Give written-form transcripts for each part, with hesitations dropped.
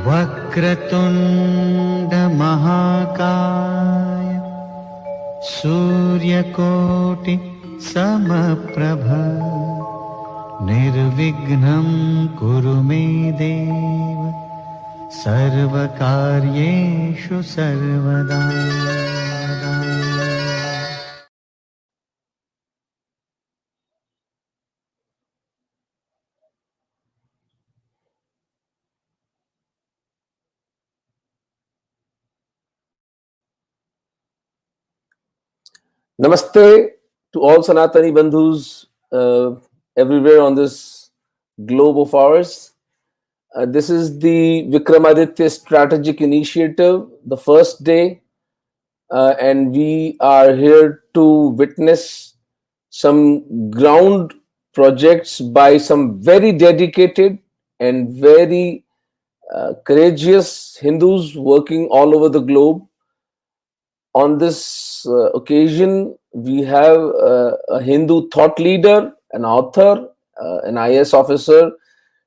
वक्रतुण्ड महाकाय सूर्यकोटि समप्रभ निर्विघ्नं कुरु मे देव सर्वकार्येषु सर्वदा. Namaste to all Sanatani Bandhus everywhere on this globe of ours. This is the Vikramadtiya Strategic Initiative, the first day, and we are here to witness some ground projects by some very dedicated and very courageous Hindus working all over the globe. On this occasion, we have a Hindu thought leader, an author, an IS officer,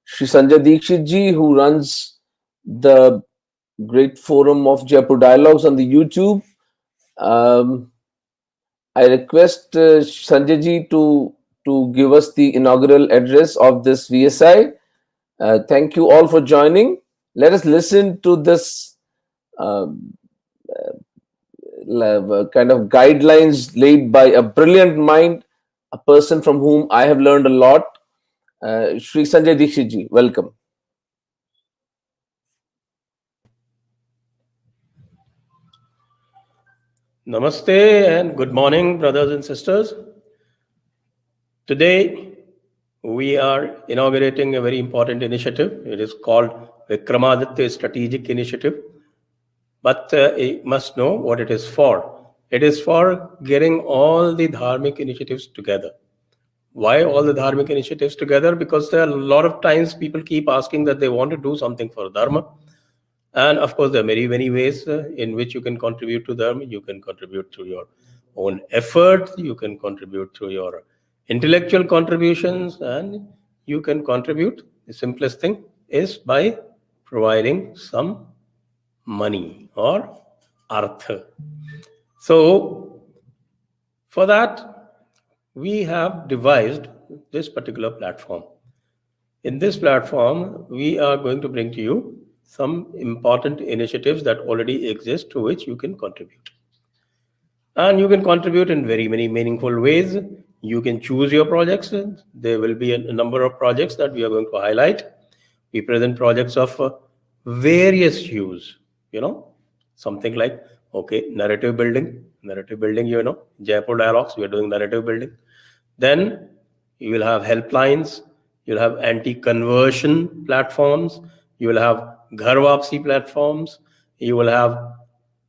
Shri Sanjay Dikshit ji, who runs the great forum of Jaipur Dialogues on the YouTube. I request Sanjay ji to give us the inaugural address of this VSI. Thank you all for joining. Let us listen to this kind of guidelines laid by a brilliant mind, a person from whom I have learned a lot. Shri Sanjay Dikshit ji, welcome. Namaste and good morning, brothers and sisters. Today, we are inaugurating a very important initiative. It is called Vikramadtiya Strategic Initiative. But you must know what it is for. It is for getting all the dharmic initiatives together. Why all the dharmic initiatives together? Because there are a lot of times people keep asking that they want to do something for Dharma. And of course, there are many, many ways in which you can contribute to Dharma. You can contribute through your own effort. You can contribute through your intellectual contributions. And you can contribute. The simplest thing is by providing some money or artha. So for that, we have devised this particular platform. In this platform, we are going to bring to you some important initiatives that already exist to which you can contribute. And you can contribute in very many meaningful ways. You can choose your projects. There will be a number of projects that we are going to highlight. We present projects of various hues. Something like, narrative building, Jaipur Dialogues, we are doing narrative building. Then you will have helplines, you'll have anti-conversion platforms, you will have Ghar Wapsi platforms, you will have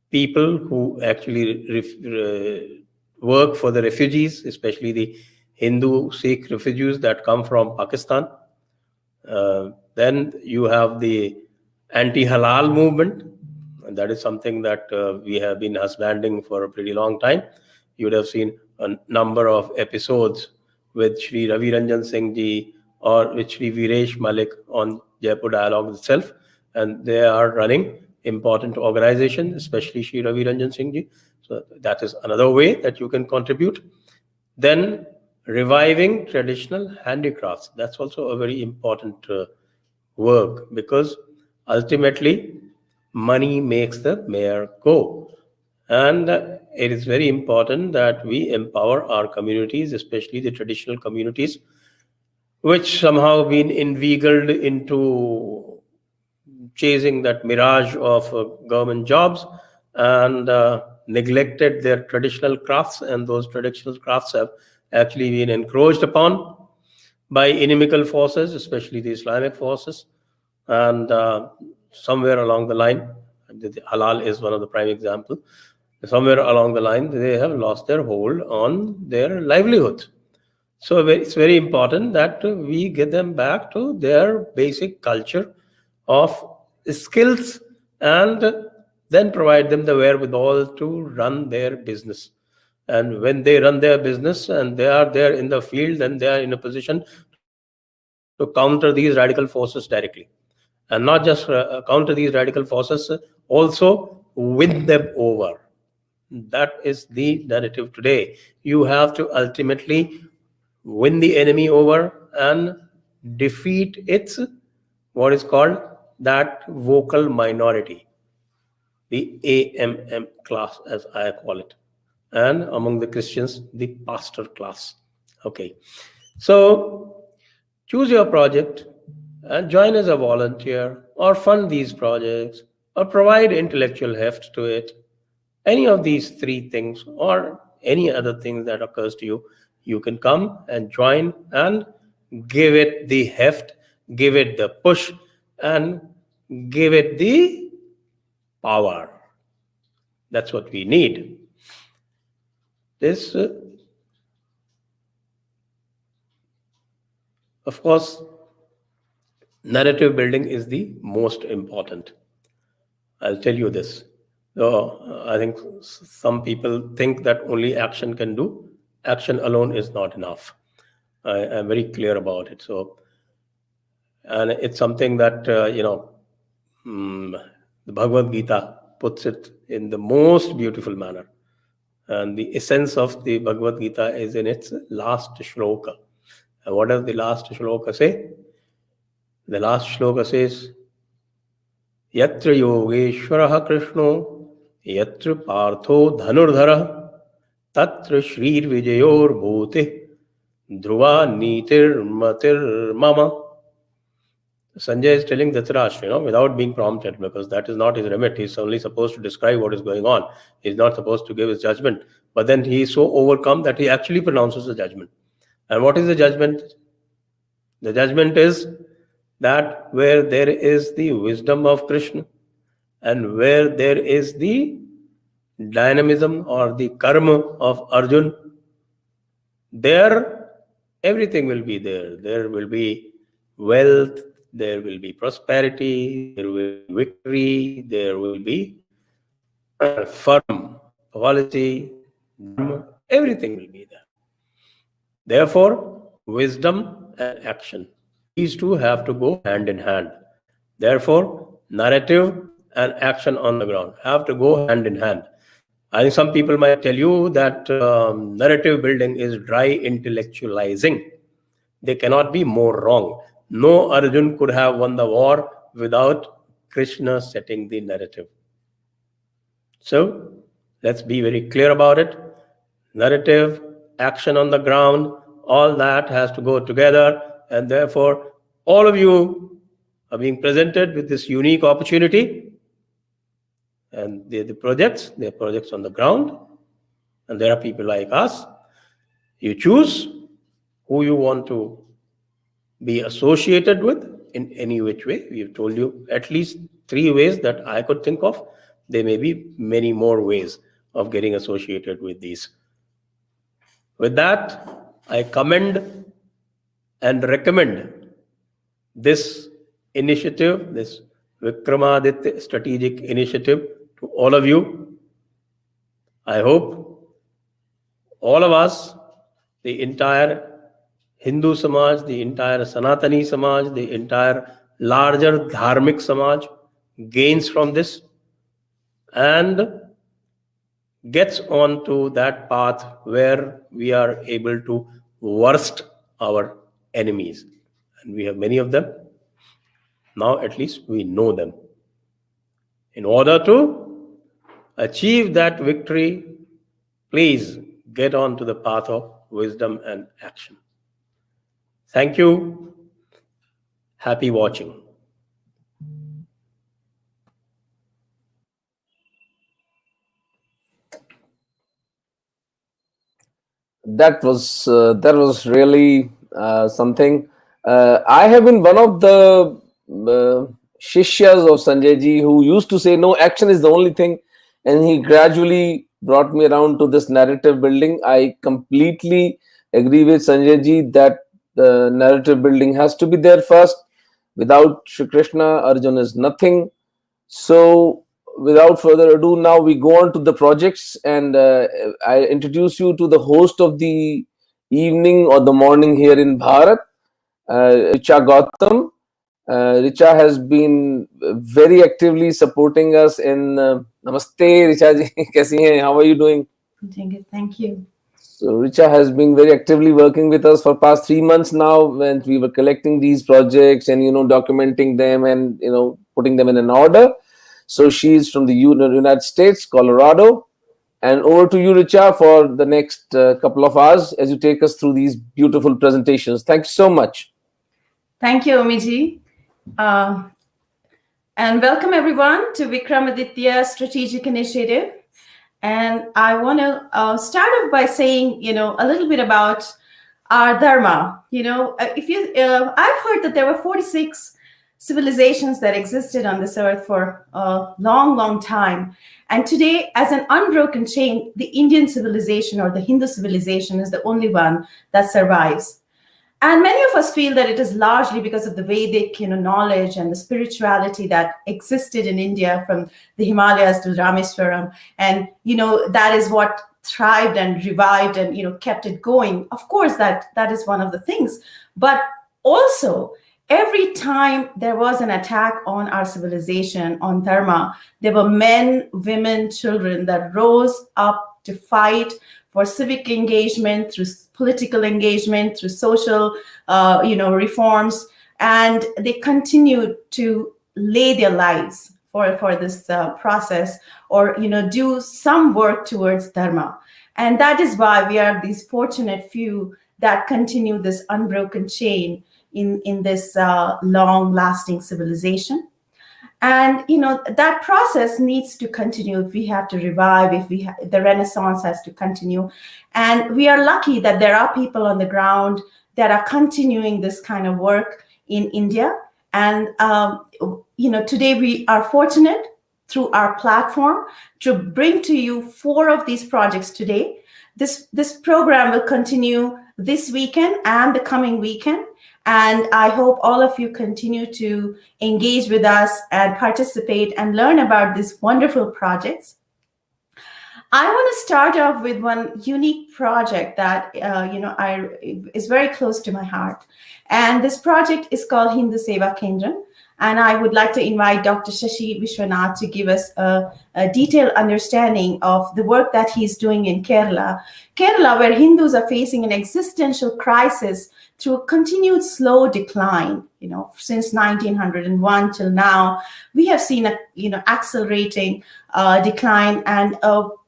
people who actually work for the refugees, especially the Hindu Sikh refugees that come from Pakistan. Then you have the anti-halal movement. And that is something that we have been husbanding for a pretty long time. You would have seen a number of episodes with Shri Ravi Ranjan Singh ji or with Shri Viresh Malik on Jaipur Dialogue itself. And they are running important organizations, especially Shri Ravi Ranjan Singh ji. So that is another way that you can contribute. Then reviving traditional handicrafts. That's also a very important work, because ultimately money makes the mayor go. And it is very important that we empower our communities, especially the traditional communities, which somehow been inveigled into chasing that mirage of government jobs and neglected their traditional crafts. And those traditional crafts have actually been encroached upon by inimical forces, especially the Islamic forces. And somewhere along the line, halal is one of the prime examples, somewhere along the line, they have lost their hold on their livelihood. So it's very important that we get them back to their basic culture of skills and then provide them the wherewithal to run their business. And when they run their business and they are there in the field, then they are in a position to counter these radical forces directly. and not just counter these radical forces, also win them over. That is the narrative today. You have to ultimately win the enemy over and defeat its what is called that vocal minority, the AMM class, as I call it, and among the Christians, the pastor class. Okay, so choose your project and join as a volunteer, or fund these projects, or provide intellectual heft to it. Any of these three things, or any other thing that occurs to you, you can come and join and give it the heft, give it the push, and give it the power. That's what we need. This, of course, narrative building is the most important. I'll tell you this. So I think some people think that only action can do. Action alone is not enough. I am very clear about it. So, and it's something that the Bhagavad Gita puts it in the most beautiful manner. And the essence of the Bhagavad Gita is in its last shloka. And what does the last shloka say? The last shloka says, Yatra Yogeshwaraha Krishno, Yatra Partho Dhanurdhara, Tatra Shrir Vijayor Bhute, Dhruva Nitir Matir Mama. Sanjay is telling Dhritarashtra, without being prompted, because that is not his remit. He's only supposed to describe what is going on. He's not supposed to give his judgment. But then he is so overcome that he actually pronounces the judgment. And what is the judgment? The judgment is that where there is the wisdom of Krishna and where there is the dynamism or the karma of Arjun, there everything will be there. There will be wealth, there will be prosperity, there will be victory, there will be firm policy, everything will be there. Therefore, wisdom and action, these two have to go hand in hand. Therefore, narrative and action on the ground have to go hand in hand. I think some people might tell you that narrative building is dry intellectualizing. They cannot be more wrong. No Arjun could have won the war without Krishna setting the narrative. So let's be very clear about it. Narrative, action on the ground, all that has to go together. And therefore, all of you are being presented with this unique opportunity. And they're projects on the ground. And there are people like us. You choose who you want to be associated with in any which way. We've told you at least 3 ways that I could think of. There may be many more ways of getting associated with these. With that, I commend and recommend this initiative, this Vikramaditya strategic initiative, to all of you. I hope all of us, the entire Hindu Samaj, the entire Sanatani Samaj, the entire larger Dharmic Samaj gains from this and gets on to that path where we are able to worst our enemies. And we have many of them. Now at least we know them. In order to achieve that victory, please get on to the path of wisdom and action. Thank you. Happy watching. That was really something. I have been one of the shishyas of Sanjay ji who used to say no, action is the only thing, and he gradually brought me around to this narrative building. I completely agree with Sanjay ji that the narrative building has to be there first. Without Shri Krishna, Arjuna is nothing. So without further ado, now we go on to the projects, and I introduce you to the host of the evening or the morning here in Bharat, Richa Gautam. Richa has been very actively supporting us in. Namaste, Richa ji. Kaisi hain? How are you doing? Thank you. So Richa has been very actively working with us for past 3 months now, when we were collecting these projects and documenting them and putting them in an order. So she's from the United States, Colorado. And over to you, Richa, for the next couple of hours as you take us through these beautiful presentations. Thank you so much. Thank you, Omiji. And welcome everyone to Vikramadtiya Strategic Initiative. And I want to start off by saying, a little bit about our Dharma. I've heard that there were 46 civilizations that existed on this earth for a long, long time. And today, as an unbroken chain, the Indian civilization or the Hindu civilization is the only one that survives. And many of us feel that it is largely because of the Vedic, knowledge and the spirituality that existed in India from the Himalayas to Rameswaram. And, that is what thrived and revived and, kept it going. Of course, that is one of the things. But also, every time there was an attack on our civilization, on Dharma, there were men, women, children that rose up to fight for civic engagement, through political engagement, through social, reforms, and they continued to lay their lives for this process, or do some work towards Dharma, and that is why we are these fortunate few that continue this unbroken chain in this long-lasting civilization. And that process needs to continue. If we have to revive, if the Renaissance has to continue, and we are lucky that there are people on the ground that are continuing this kind of work in India. And today we are fortunate through our platform to bring to you 4 of these projects today. This program will continue this weekend and the coming weekend. And I hope all of you continue to engage with us and participate and learn about these wonderful projects. I want to start off with one unique project that is very close to my heart. And this project is called Hindu Seva Kendram. And I would like to invite Dr. Shashi Vishwanath to give us a detailed understanding of the work that he's doing in Kerala. Kerala, where Hindus are facing an existential crisis through a continued slow decline, since 1901 till now, we have seen a, accelerating decline. And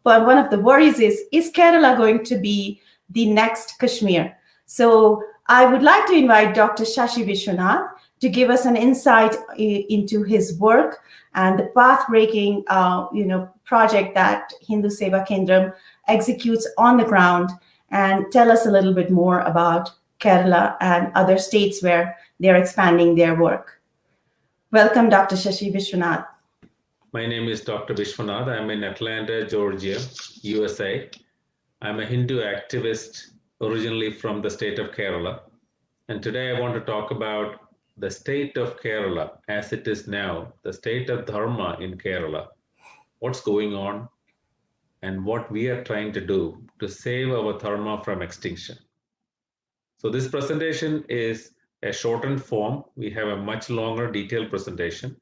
but one of the worries is Kerala going to be the next Kashmir? So I would like to invite Dr. Shashi Vishwanath to give us an insight into his work and the path-breaking, project that Hindu Seva Kendram executes on the ground, and tell us a little bit more about Kerala and other states where they're expanding their work. Welcome, Dr. Shashi Vishwanath. My name is Dr. Vishwanath. I'm in Atlanta, Georgia, USA. I'm a Hindu activist originally from the state of Kerala. And today I want to talk about the state of Kerala as it is now, the state of Dharma in Kerala, what's going on, and what we are trying to do to save our Dharma from extinction. So this presentation is a shortened form. We have a much longer detailed presentation,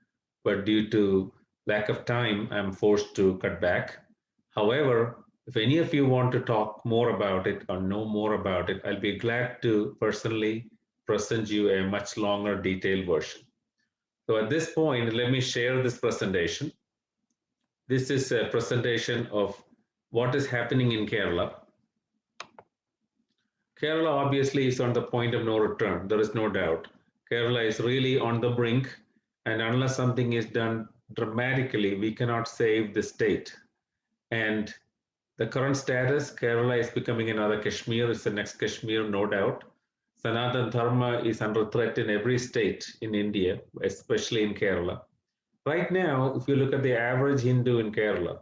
but due to lack of time, I'm forced to cut back. However, if any of you want to talk more about it or know more about it, I'll be glad to personally present you a much longer detailed version. So at this point, let me share this presentation. This is a presentation of what is happening in Kerala. Kerala obviously is on the point of no return. There is no doubt. Kerala is really on the brink, and unless something is done dramatically, we cannot save the state. And the current status, Kerala is becoming another Kashmir. It's the next Kashmir, no doubt. Sanatan Dharma is under threat in every state in India, especially in Kerala. Right now, if you look at the average Hindu in Kerala,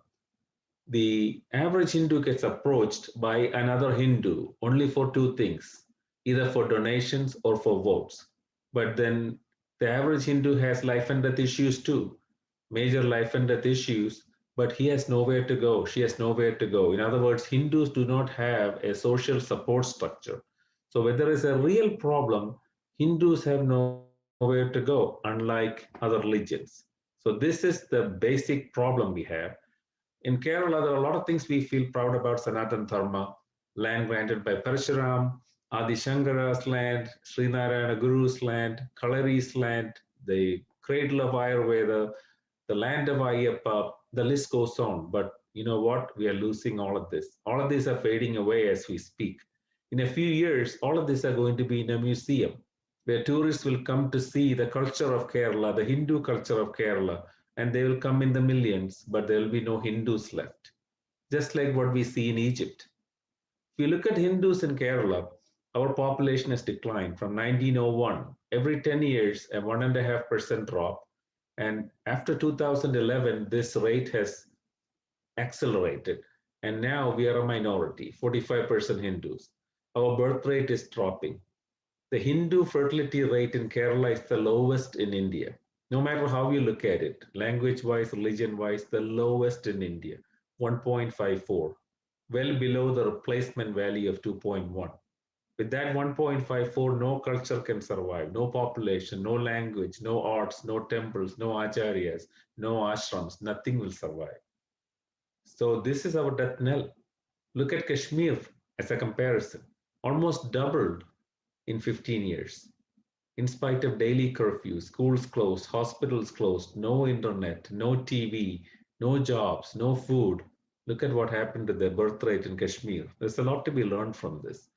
the average Hindu gets approached by another Hindu only for 2 things, either for donations or for votes. But then the average Hindu has life and death issues too, major life and death issues, but he has nowhere to go. She has nowhere to go. In other words, Hindus do not have a social support structure. So when there is a real problem, Hindus have nowhere nowhere to go, unlike other religions. So this is the basic problem we have. In Kerala, there are a lot of things we feel proud about. Sanatan Dharma, land granted by Parshuram, Adi Shankara's land, Srinarayana Guru's land, Kalari's land, the cradle of Ayurveda, the land of Ayyappa, the list goes on. But you know what? We are losing all of this. All of these are fading away as we speak. In a few years, all of these are going to be in a museum where tourists will come to see the culture of Kerala, the Hindu culture of Kerala, and they will come in the millions, but there will be no Hindus left, just like what we see in Egypt. If you look at Hindus in Kerala, our population has declined from 1901. Every 10 years, a 1.5% drop. And after 2011, this rate has accelerated. And now we are a minority, 45% Hindus. Our birth rate is dropping. The Hindu fertility rate in Kerala is the lowest in India. No matter how you look at it, language-wise, religion-wise, the lowest in India, 1.54, well below the replacement value of 2.1. With that 1.54, no culture can survive, no population, no language, no arts, no temples, no acharyas, no ashrams, nothing will survive. So this is our death knell. Look at Kashmir as a comparison, almost doubled in 15 years. In spite of daily curfew, schools closed, hospitals closed, no internet, no TV, no jobs, no food. Look at what happened to the birth rate in Kashmir. There's a lot to be learned from this.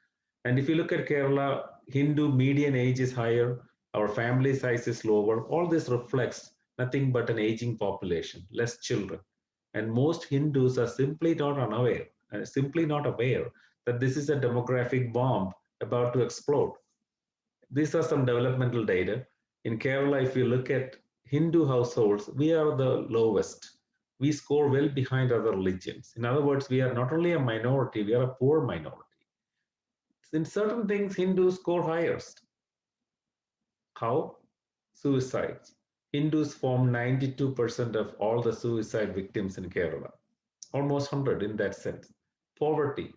And if you look at Kerala, Hindu median age is higher, our family size is lower. All this reflects nothing but an aging population, less children. And most Hindus are simply not unaware, simply not aware that this is a demographic bomb about to explode. These are some developmental data. In Kerala, if you look at Hindu households, we are the lowest. We score well behind other religions. In other words, we are not only a minority, we are a poor minority. In certain things, Hindus score highest. How? Suicides. Hindus form 92% of all the suicide victims in Kerala, almost 100 in that sense. Poverty.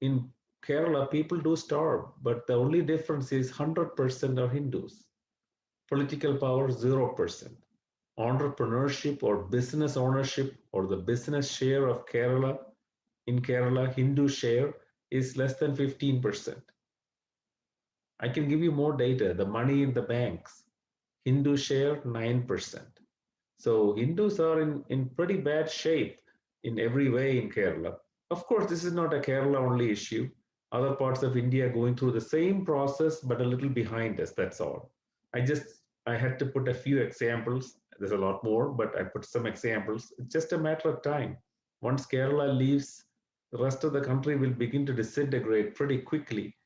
In Kerala, people do starve, but the only difference is 100% are Hindus. Political power, 0%. Entrepreneurship or business ownership or the business share of Kerala, in Kerala, Hindu share is less than 15%. I can give you more data. The money in the banks, Hindu share 9%. So Hindus are in pretty bad shape in every way in Kerala. Of course, this is not a Kerala only issue. Other parts of India are going through the same process, but a little behind us, that's all. I had to put a few examples. There's a lot more, but I put some examples. It's just a matter of time. Once Kerala leaves, the rest of the country will begin to disintegrate pretty quickly.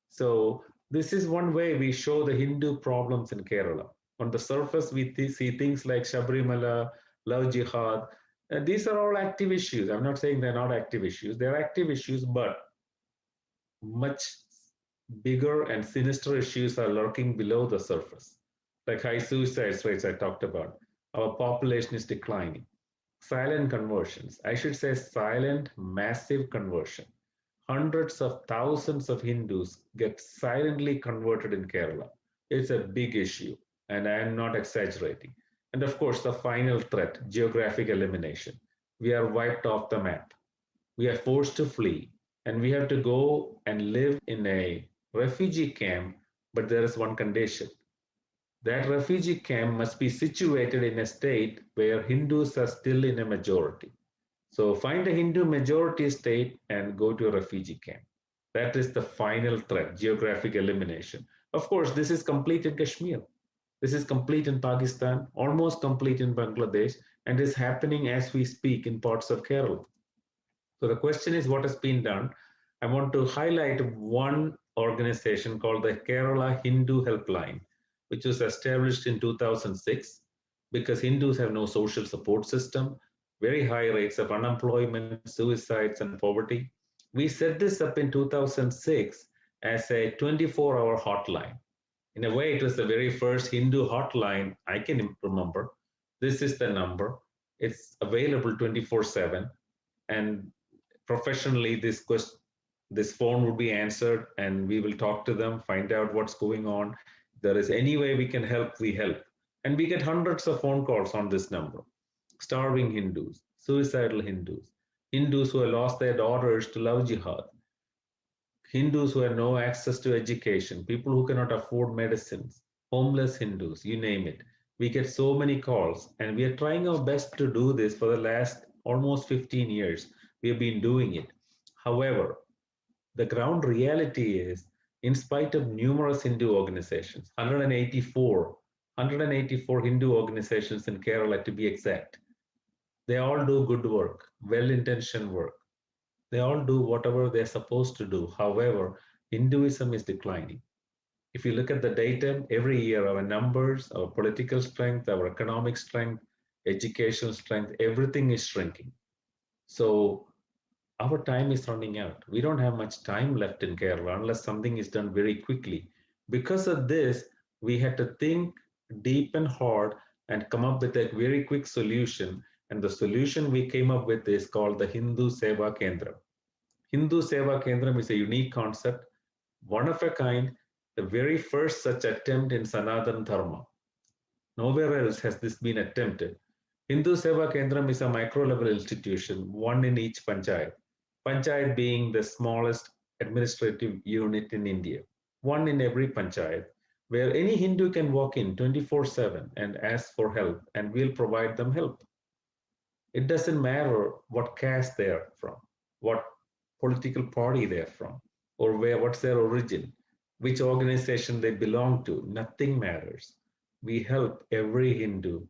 So this is one way we show the Hindu problems in Kerala. On the surface, we see things like Sabrimala, love jihad. And these are all active issues. I'm not saying they're not active issues. They're active issues, but much bigger and sinister issues are lurking below the surface, like high suicide rates I talked about. Our population is declining. Silent conversions. I should say silent, massive conversion. Hundreds of thousands of Hindus get silently converted in Kerala. It's a big issue, and I am not exaggerating. And of course, the final threat, geographic elimination. We are wiped off the map. We are forced to flee, and we have to go and live in a refugee camp, but there is one condition. That refugee camp must be situated in a state where Hindus are still in a majority. So find a Hindu majority state and go to a refugee camp. That is the final threat, geographic elimination. Of course, this is complete in Kashmir. This is complete in Pakistan, almost complete in Bangladesh, and is happening as we speak in parts of Kerala. So the question is, what has been done? I want to highlight one organization called the Kerala Hindu Helpline, which was established in 2006 because Hindus have no social support system, very high rates of unemployment, suicides, and poverty. We set this up in 2006 as a 24-hour hotline. In a way, it was the very first Hindu hotline I can remember. This is the number. It's available 24/7. And professionally, this phone would be answered and we will talk to them, find out what's going on. there is any way we can help, we help. And we get hundreds of phone calls on this number. Starving Hindus, suicidal Hindus, Hindus who have lost their daughters to love jihad, Hindus who have no access to education, people who cannot afford medicines, homeless Hindus, you name it. We get so many calls, and we are trying our best to do this for the last almost 15 years. We have been doing it. However, the ground reality is, in spite of numerous Hindu organizations, 184 Hindu organizations in Kerala to be exact, they all do good work, well-intentioned work. They all do whatever they're supposed to do. However, Hinduism is declining. If you look at the data, every year our numbers, our political strength, our economic strength, educational strength, everything is shrinking. So our time is running out. We don't have much time left in Kerala unless something is done very quickly. Because of this, we had to think deep and hard and come up with a very quick solution. And the solution we came up with is called the Hindu Seva Kendra. Hindu Seva Kendram is a unique concept, one of a kind, the very first such attempt in Sanatana Dharma. Nowhere else has this been attempted. Hindu Seva Kendram is a micro-level institution, one in each panchayat. Panchayat being the smallest administrative unit in India, one in every panchayat, where any Hindu can walk in 24/7 and ask for help, and we'll provide them help. It doesn't matter what caste they are from, what political party they're from, or what's their origin, which organization they belong to. Nothing matters. We help every Hindu,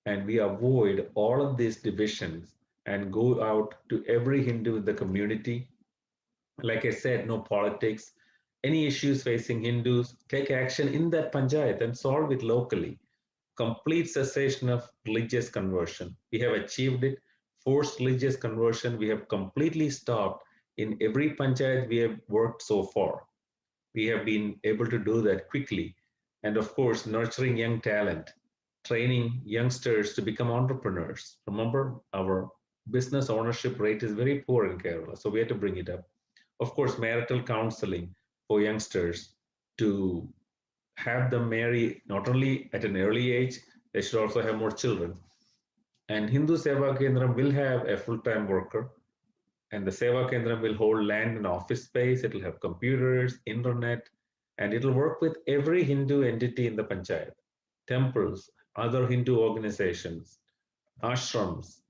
and we avoid all of these divisions and go out to every Hindu in the community. Like I said, no politics. Any issues facing Hindus, take action in that panchayat and solve it locally. Complete cessation of religious conversion. We have achieved it. Forced religious conversion, we have completely stopped in every panchayat we have worked so far. We have been able to do that quickly. And of course, nurturing young talent, training youngsters to become entrepreneurs. Remember, our business ownership rate is very poor in Kerala, so we had to bring it up. Of course, marital counseling for youngsters to have them marry not only at an early age, they should also have more children. And Hindu Seva Kendram will have a full-time worker, and the Seva Kendram will hold land and office space. It will have computers, internet, and it will work with every Hindu entity in the panchayat, temples, other Hindu organizations, ashrams,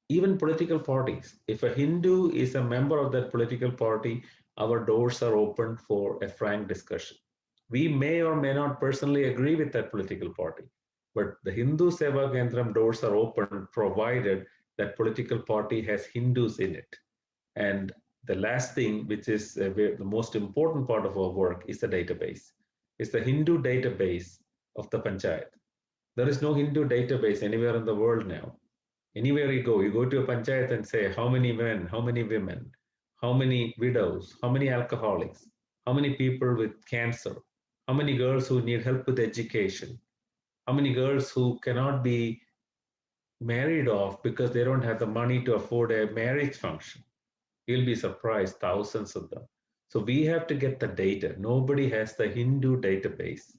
even political parties. If a Hindu is a member of that political party, our doors are open for a frank discussion. We may or may not personally agree with that political party, but the Hindu Seva Kendram doors are open provided that political party has Hindus in it. And the last thing, which is the most important part of our work, is the database. It's the Hindu database of the panchayat. There is no Hindu database anywhere in the world now. Anywhere you go to a panchayat and say how many men, how many women, how many widows, how many alcoholics, how many people with cancer, how many girls who need help with education, how many girls who cannot be married off because they don't have the money to afford a marriage function. You'll be surprised, thousands of them. So we have to get the data. Nobody has the Hindu database.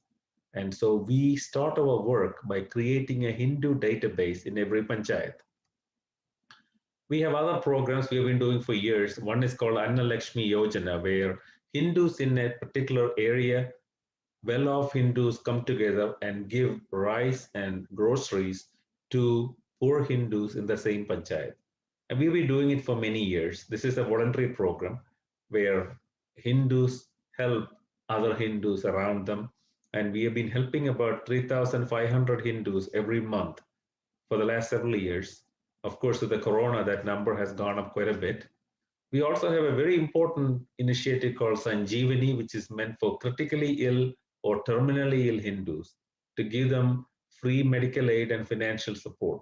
And so we start our work by creating a Hindu database in every panchayat. We have other programs we have been doing for years. One is called Anna Lakshmi Yojana, where Hindus in a particular area, well-off Hindus come together and give rice and groceries to poor Hindus in the same panchayat. And we've been doing it for many years. This is a voluntary program where Hindus help other Hindus around them. And we have been helping about 3,500 Hindus every month for the last several years. Of course, with the corona, that number has gone up quite a bit. We also have a very important initiative called Sanjeevani, which is meant for critically ill or terminally ill Hindus to give them free medical aid and financial support.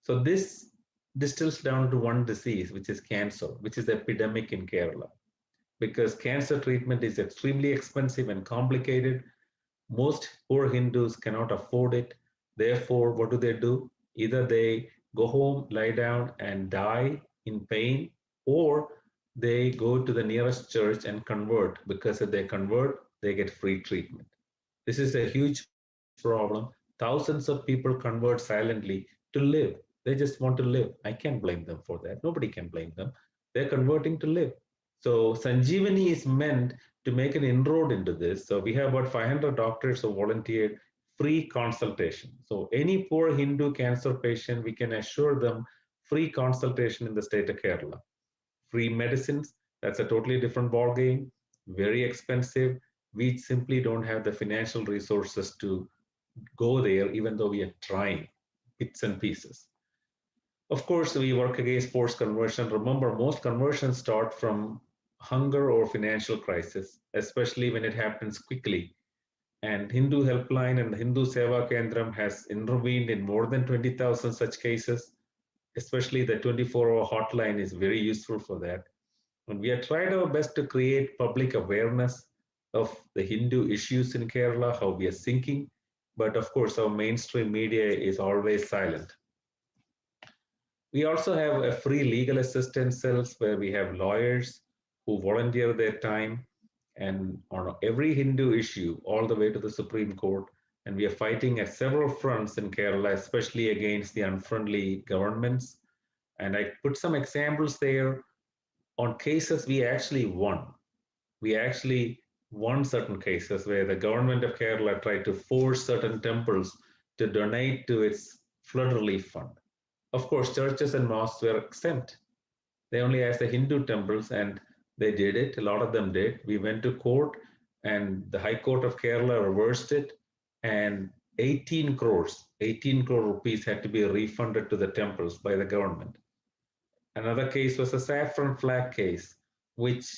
So this distills down to one disease, which is cancer, which is epidemic in Kerala. Because cancer treatment is extremely expensive and complicated, most poor Hindus cannot afford it. Therefore, what do? Either they go home, lie down and die in pain, or they go to the nearest church and convert, because if they convert, they get free treatment. This is a huge problem. Thousands of people convert silently to live. They just want to live. I can't blame them for that. Nobody can blame them. They're converting to live. So Sanjeevani is meant to make an inroad into this. So we have about 500 doctors who volunteered free consultation. So any poor Hindu cancer patient, we can assure them free consultation in the state of Kerala. Free medicines, that's a totally different ball game, very expensive. We simply don't have the financial resources to go there, even though we are trying bits and pieces. Of course, we work against forced conversion. Remember, most conversions start from hunger or financial crisis, especially when it happens quickly. And Hindu Helpline and the Hindu Seva Kendram has intervened in more than 20,000 such cases. Especially the 24-hour hotline is very useful for that. And we have tried our best to create public awareness of the Hindu issues in Kerala, how we are sinking. But of course, our mainstream media is always silent. We also have a free legal assistance cells where we have lawyers who volunteer their time and on every Hindu issue all the way to the Supreme Court. And we are fighting at several fronts in Kerala, especially against the unfriendly governments. And I put some examples there on cases we actually won. We actually won certain cases where the government of Kerala tried to force certain temples to donate to its flood relief fund. Of course, churches and mosques were exempt. They only asked the Hindu temples, and they did it. A lot of them did. We went to court, and the High Court of Kerala reversed it, and 18 crore rupees had to be refunded to the temples by the government. Another case was a saffron flag case, which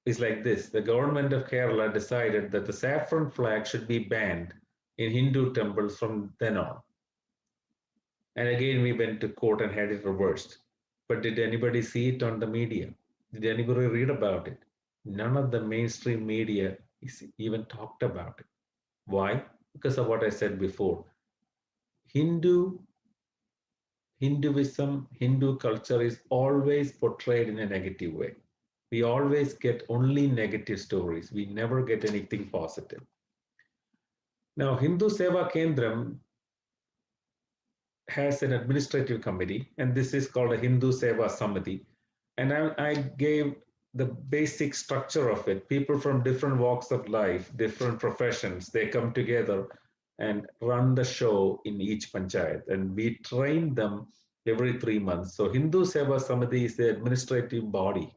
is like this. The government of Kerala decided that the saffron flag should be banned in Hindu temples from then on. And again, we went to court and had it reversed. But did anybody see it on the media? Did anybody read about it? None of the mainstream media is even talked about it. Why? Because of what I said before. Hinduism, Hindu culture is always portrayed in a negative way. We always get only negative stories. We never get anything positive. Now, Hindu Seva Kendram has an administrative committee, and this is called a Hindu Seva Samiti. And I gave the basic structure of it. People from different walks of life, different professions, they come together and run the show in each panchayat. And we train them every 3 months. So Hindu Seva Samiti is the administrative body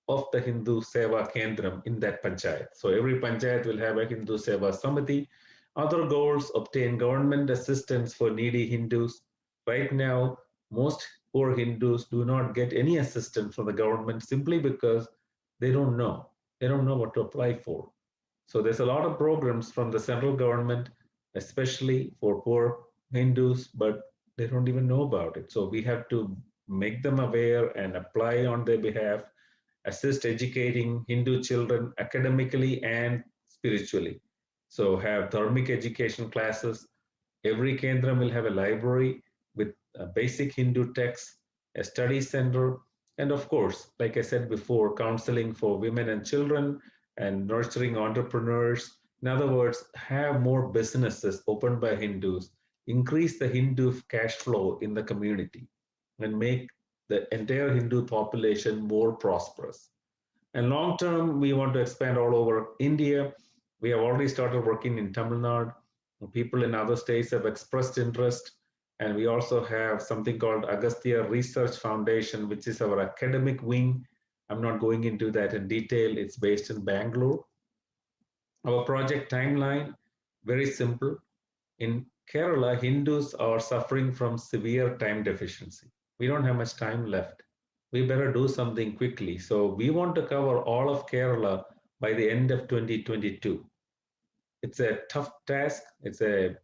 of the Hindu Seva Kendram in that panchayat. So every panchayat will have a Hindu Seva Samiti. Other goals: obtain government assistance for needy Hindus. Right now, most poor Hindus do not get any assistance from the government simply because they don't know. They don't know what to apply for. So there's a lot of programs from the central government, especially for poor Hindus, but they don't even know about it. So we have to make them aware and apply on their behalf, assist educating Hindu children academically and spiritually. So have dharmic education classes. Every Kendram will have a library with basic Hindu texts, a study center, and of course, like I said before, counseling for women and children and nurturing entrepreneurs. In other words, have more businesses opened by Hindus, increase the Hindu cash flow in the community, and make the entire Hindu population more prosperous. And long term, we want to expand all over India. We have already started working in Tamil Nadu. People in other states have expressed interest. And we also have something called Agastya Research Foundation, which is our academic wing. I'm not going into that in detail. It's based in Bangalore. Our project timeline, very simple. In Kerala, Hindus are suffering from severe time deficiency. We don't have much time left. We better do something quickly. So we want to cover all of Kerala by the end of 2022. It's a tough task. It's a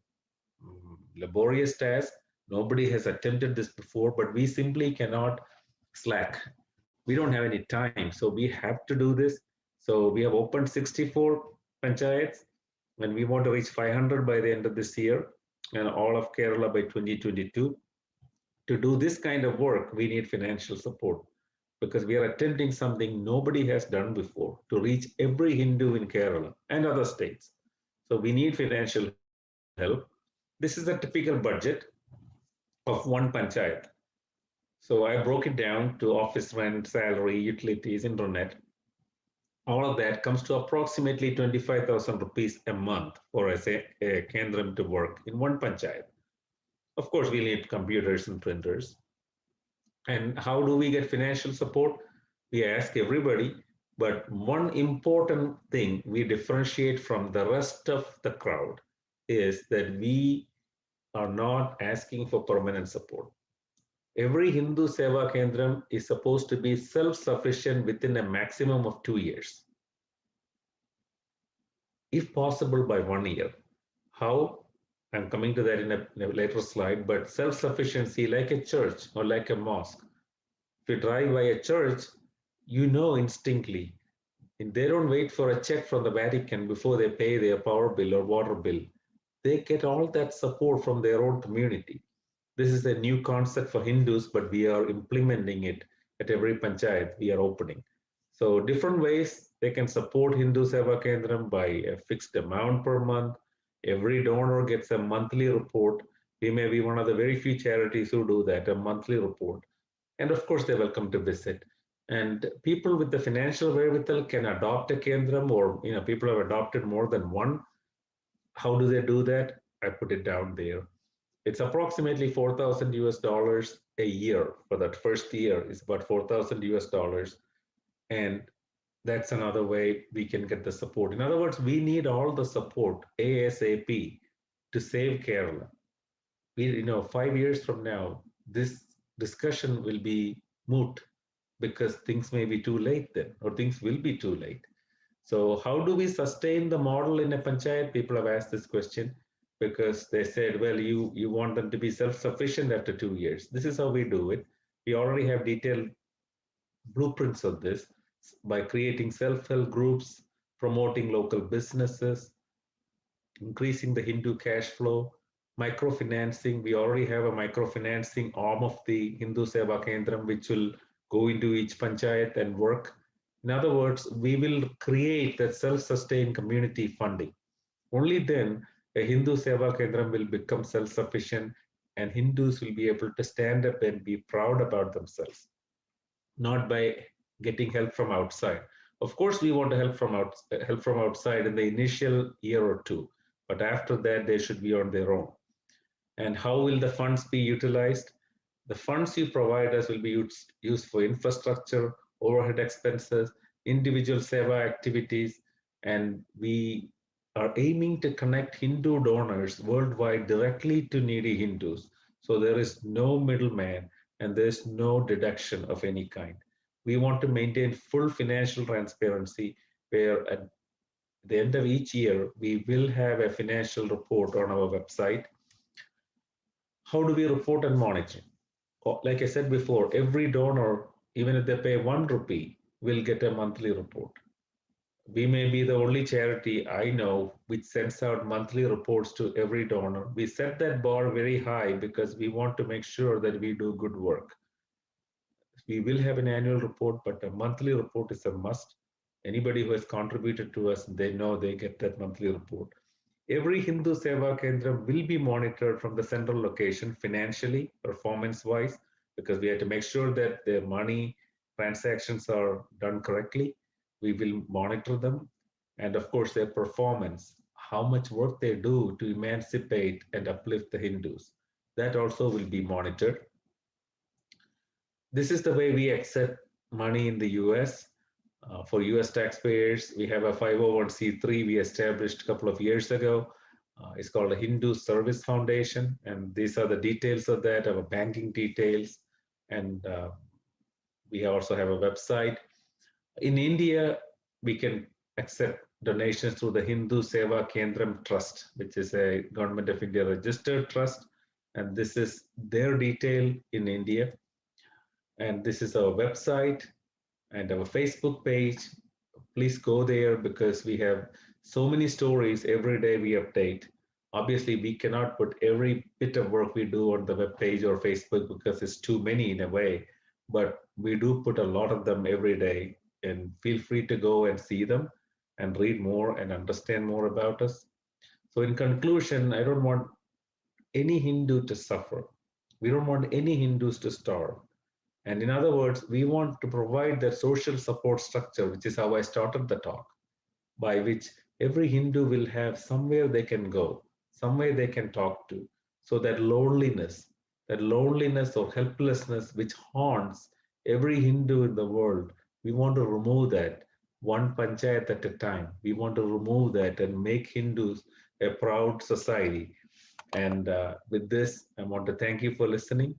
laborious task. Nobody has attempted this before, but we simply cannot slack. We don't have any time, so we have to do this. So we have opened 64 panchayats, and we want to reach 500 by the end of this year, and all of Kerala by 2022. To do this kind of work, we need financial support because we are attempting something nobody has done before, to reach every Hindu in Kerala and other states. So we need financial help. This is a typical budget of one panchayat. So I broke it down to office rent, salary, utilities, internet. All of that comes to approximately 25,000 rupees a month for a Kendram to work in one panchayat. Of course, we need computers and printers. And how do we get financial support? We ask everybody, but one important thing we differentiate from the rest of the crowd is that we are not asking for permanent support. Every Hindu Seva Kendram is supposed to be self-sufficient within a maximum of 2 years. If possible by 1 year. How? I'm coming to that in a later slide, but self-sufficiency like a church or like a mosque. If you drive by a church, you know instinctively, and they don't wait for a check from the Vatican before they pay their power bill or water bill. They get all that support from their own community. This is a new concept for Hindus, but we are implementing it at every panchayat we are opening. So different ways they can support Hindu Seva Kendram by a fixed amount per month. Every donor gets a monthly report. We may be one of the very few charities who do that, a monthly report. And of course, they're welcome to visit. And people with the financial wherewithal can adopt a Kendram, or people have adopted more than one. How do they do that? I put it down there. It's approximately 4,000 US dollars a year. For that first year, it's about 4,000 US dollars. And that's another way we can get the support. In other words, we need all the support ASAP to save Kerala. 5 years from now, this discussion will be moot because things may be too late then, or things will be too late. So how do we sustain the model in a panchayat? People have asked this question because they said, well, you want them to be self-sufficient after 2 years. This is how we do it. We already have detailed blueprints of this by creating self-help groups, promoting local businesses, increasing the Hindu cash flow, microfinancing. We already have a microfinancing arm of the Hindu Seva Kendram, which will go into each panchayat and work. In other words, we will create that self-sustained community funding. Only then a Hindu Seva Kendram will become self-sufficient and Hindus will be able to stand up and be proud about themselves, not by getting help from outside. Of course, we want to help from outside in the initial year or two, but after that, they should be on their own. And how will the funds be utilized? The funds you provide us will be used for infrastructure, overhead expenses, individual seva activities, and we are aiming to connect Hindu donors worldwide directly to needy Hindus. So there is no middleman and there's no deduction of any kind. We want to maintain full financial transparency where at the end of each year, we will have a financial report on our website. How do we report and monitor? Like I said before, every donor, even if they pay 1 rupee, will get a monthly report. We may be the only charity I know which sends out monthly reports to every donor. We set that bar very high because we want to make sure that we do good work. We will have an annual report, but a monthly report is a must. Anybody who has contributed to us, they know they get that monthly report. Every Hindu Seva Kendra will be monitored from the central location financially, performance-wise, because we have to make sure that their money transactions are done correctly. We will monitor them. And of course, their performance, how much work they do to emancipate and uplift the Hindus. That also will be monitored. This is the way we accept money in the US. For US taxpayers, we have a 501c3 we established a couple of years ago. It's called a Hindu Service Foundation, and these are the details of that, our banking details, and we also have a website. In India, we can accept donations through the Hindu Seva Kendram Trust, which is a Government of India registered trust, and this is their detail in India. And this is our website and our Facebook page. Please go there because we have so many stories every day we update. Obviously, we cannot put every bit of work we do on the web page or Facebook because it's too many in a way, but we do put a lot of them every day, and feel free to go and see them and read more and understand more about us. So in conclusion, I don't want any Hindu to suffer. We don't want any Hindus to starve. And in other words, we want to provide that social support structure, which is how I started the talk, by which every Hindu will have somewhere they can go, somewhere they can talk to. So that loneliness or helplessness which haunts every Hindu in the world, we want to remove that one panchayat at a time. We want to remove that and make Hindus a proud society. And with this, I want to thank you for listening.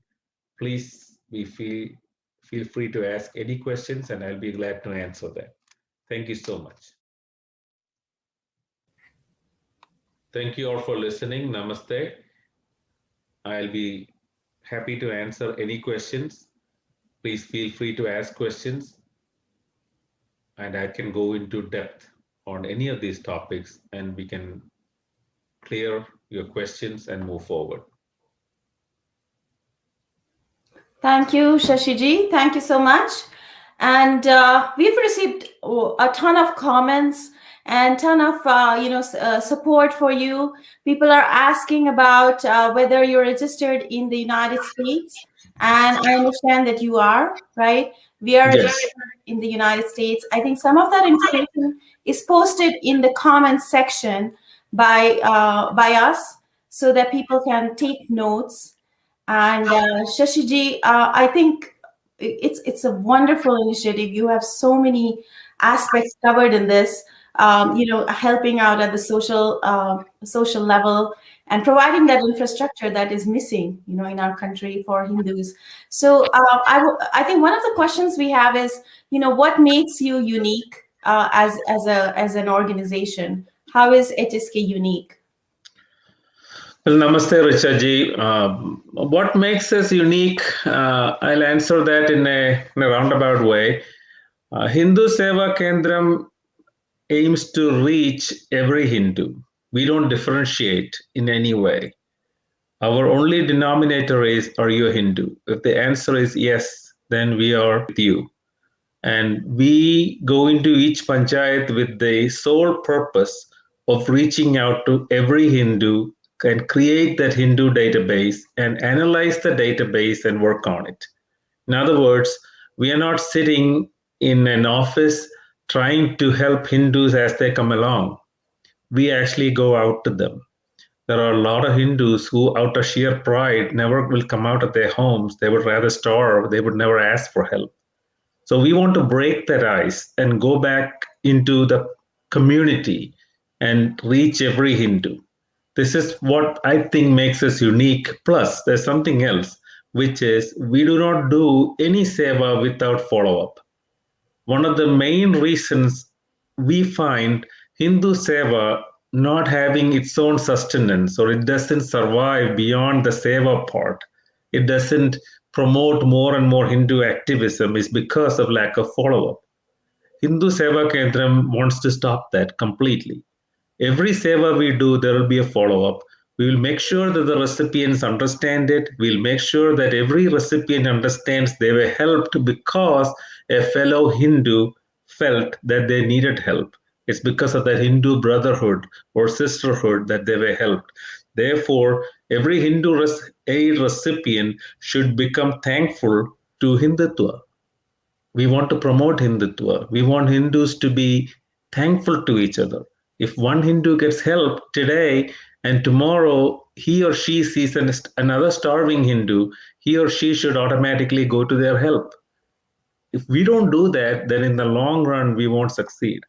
Please feel free to ask any questions and I'll be glad to answer them. Thank you so much. Thank you all for listening. Namaste. I'll be happy to answer any questions. Please feel free to ask questions and I can go into depth on any of these topics and we can clear your questions and move forward. Thank you, Shashiji. Thank you so much. And we've received a ton of comments and ton of support for you. People are asking about whether you're registered in the United States, and I understand that you are, right? We are registered in the United States. I think some of that information is posted in the comments section by us, so that people can take notes. And Shashiji, I think it's a wonderful initiative. You have so many aspects covered in this, helping out at the social level and providing that infrastructure that is missing, in our country for Hindus. So I think one of the questions we have is, what makes you unique as an organization? How is HSK unique? Well, namaste, Richaji. What makes us unique? I'll answer that in a roundabout way. Hindu Seva Kendram aims to reach every Hindu. We don't differentiate in any way. Our only denominator is, are you a Hindu? If the answer is yes, then we are with you. And we go into each panchayat with the sole purpose of reaching out to every Hindu and create that Hindu database and analyze the database and work on it. In other words, we are not sitting in an office trying to help Hindus as they come along. We actually go out to them. There are a lot of Hindus who, out of sheer pride, never will come out of their homes. They would rather starve. They would never ask for help. So we want to break that ice and go back into the community and reach every Hindu. This is what I think makes us unique. Plus, there's something else, which is we do not do any seva without follow-up. One of the main reasons we find Hindu seva not having its own sustenance, or it doesn't survive beyond the seva part, it doesn't promote more and more Hindu activism, is because of lack of follow-up. Hindu Seva Kendram wants to stop that completely. Every seva we do, there will be a follow-up. We will make sure that the recipients understand it. We'll make sure that every recipient understands they were helped because a fellow Hindu felt that they needed help. It's because of that Hindu brotherhood or sisterhood that they were helped. Therefore, every Hindu aid recipient should become thankful to Hindutva. We want to promote Hindutva. We want Hindus to be thankful to each other. If one Hindu gets help today and tomorrow he or she sees another starving Hindu, he or she should automatically go to their help. If we don't do that, then in the long run, we won't succeed.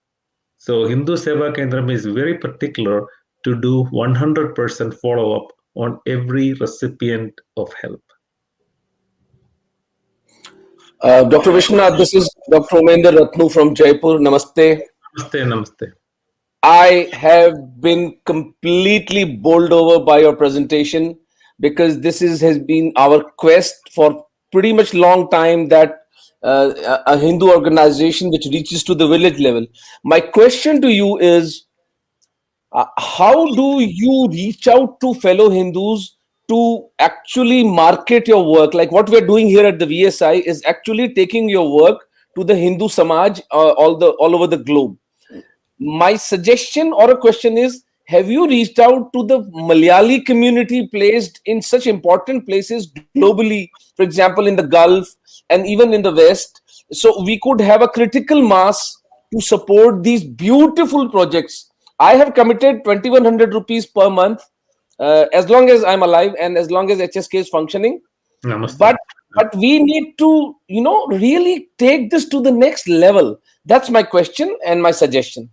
So Hindu Seva Kendram is very particular to do 100% follow-up on every recipient of help. Dr. Vishwanath, this is Dr. Umender Ratnu from Jaipur. Namaste. Namaste, namaste. I have been completely bowled over by your presentation, because this has been our quest for pretty much long time, that a Hindu organization which reaches to the village level. My question to you is, how do you reach out to fellow Hindus to actually market your work? Like what we're doing here at the VSI is actually taking your work to the Hindu Samaj all over the globe. My suggestion or a question is, have you reached out to the Malayali community placed in such important places globally, for example, in the Gulf and even in the West, so we could have a critical mass to support these beautiful projects? I have committed 2100 rupees per month, as long as I'm alive and as long as HSK is functioning. Namaste. But we need to, really take this to the next level. That's my question and my suggestion.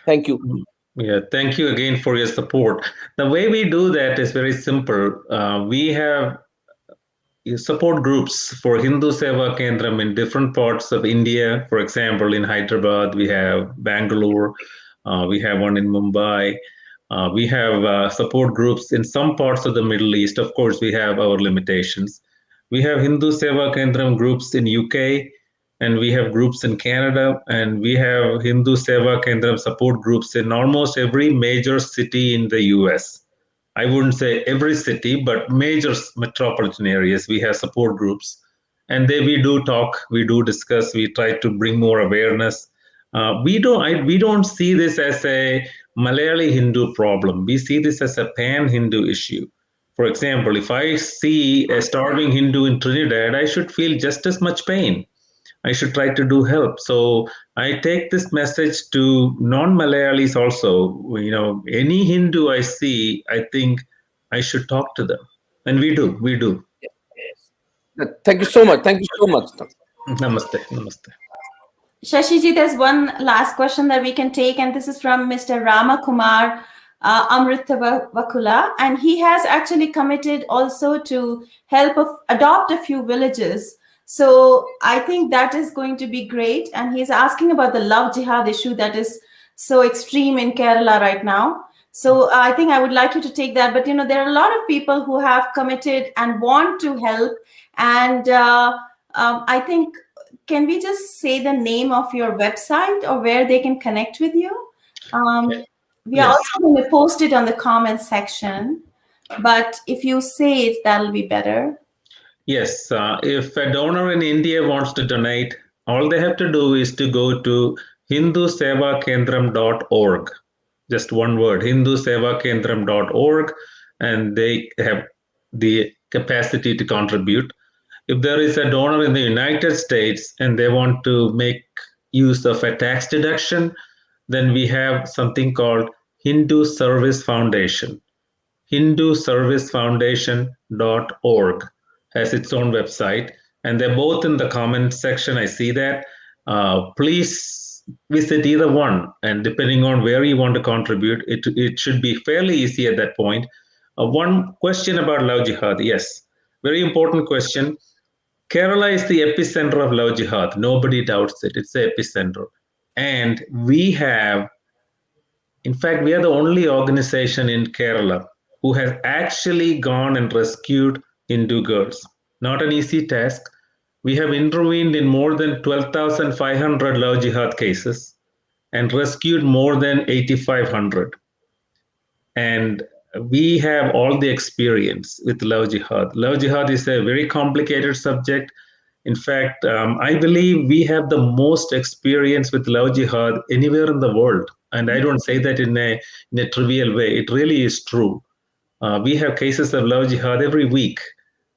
Thank you. Yeah, thank you again for your support. The way we do that is very simple. We have support groups for Hindu Seva Kendram in different parts of India. For example, in Hyderabad, we have Bangalore, we have one in Mumbai. We have support groups in some parts of the Middle East. Of course, we have our limitations. We have Hindu Seva Kendram groups in UK, and we have groups in Canada, and we have Hindu Seva Kendram support groups in almost every major city in the US. I wouldn't say every city, but major metropolitan areas, we have support groups. And there we do talk, we do discuss, we try to bring more awareness. We don't see this as a Malayali Hindu problem. We see this as a pan-Hindu issue. For example, if I see a starving Hindu in Trinidad, I should feel just as much pain. I should try to do help. So I take this message to non-Malayalis also. Any Hindu I see, I think I should talk to them. And we do. Thank you so much. Thank you so much. Namaste. Namaste. Shashiji, there's one last question that we can take, and this is from Mr. Rama Kumar Amritavakula, and he has actually committed also to help adopt a few villages. So I think that is going to be great. And he's asking about the love jihad issue that is so extreme in Kerala right now. So I think I would like you to take that. But, there are a lot of people who have committed and want to help. And I think, can we just say the name of your website or where they can connect with you? We are also going to post it on the comments section. But if you say it, that'll be better. Yes, if a donor in India wants to donate, all they have to do is to go to hindusevakendram.org. Just one word, hindusevakendram.org, and they have the capacity to contribute. If there is a donor in the United States and they want to make use of a tax deduction, then we have something called Hindu Service Foundation. hinduservicefoundation.org has its own website, and they're both in the comment section. I see that. Please visit either one, and depending on where you want to contribute, it should be fairly easy at that point. One question about love jihad. Yes, very important question. Kerala is the epicenter of love jihad. Nobody doubts it. It's the epicenter. And we are the only organization in Kerala who has actually gone and rescued Hindu girls. Not an easy task. We have intervened in more than 12,500 love jihad cases and rescued more than 8,500. And we have all the experience with love jihad. Love jihad is a very complicated subject. In fact, I believe we have the most experience with love jihad anywhere in the world. And I don't say that in a trivial way. It really is true. We have cases of love jihad every week.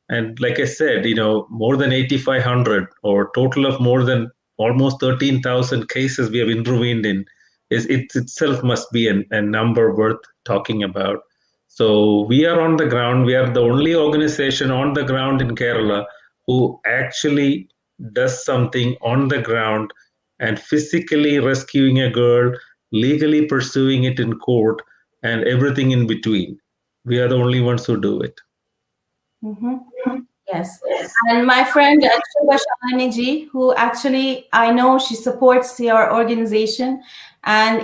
And like I said, more than 8,500 or total of more than almost 13,000 cases we have intervened in. It itself must be a number worth talking about. So we are on the ground. We are the only organization on the ground in Kerala who actually does something on the ground and physically rescuing a girl, legally pursuing it in court, and everything in between. We are the only ones who do it. Mm-hmm. Yes. And my friend Shubha Shalini ji, who actually I know she supports your organization. And,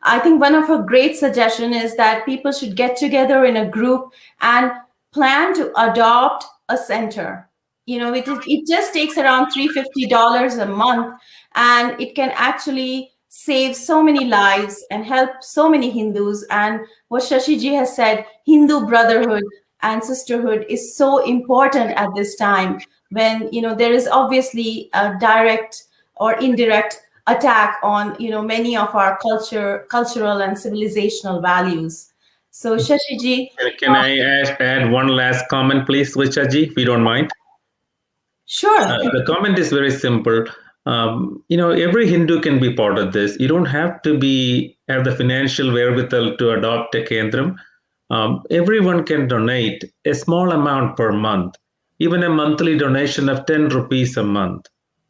I think one of her great suggestions is that people should get together in a group and plan to adopt a center. It just takes around $350 a month, and it can actually save so many lives and help so many Hindus. And what Shashi ji has said, Hindu brotherhood and sisterhood is so important at this time when there is obviously a direct or indirect attack on, many of our cultural and civilizational values. So Shashiji, Can I add one last comment, please, Richaji, if you don't mind? sure. The comment is very simple. Every Hindu can be part of this. You don't have to have the financial wherewithal to adopt a Kendram. Everyone can donate a small amount per month, even a monthly donation of 10 rupees a month,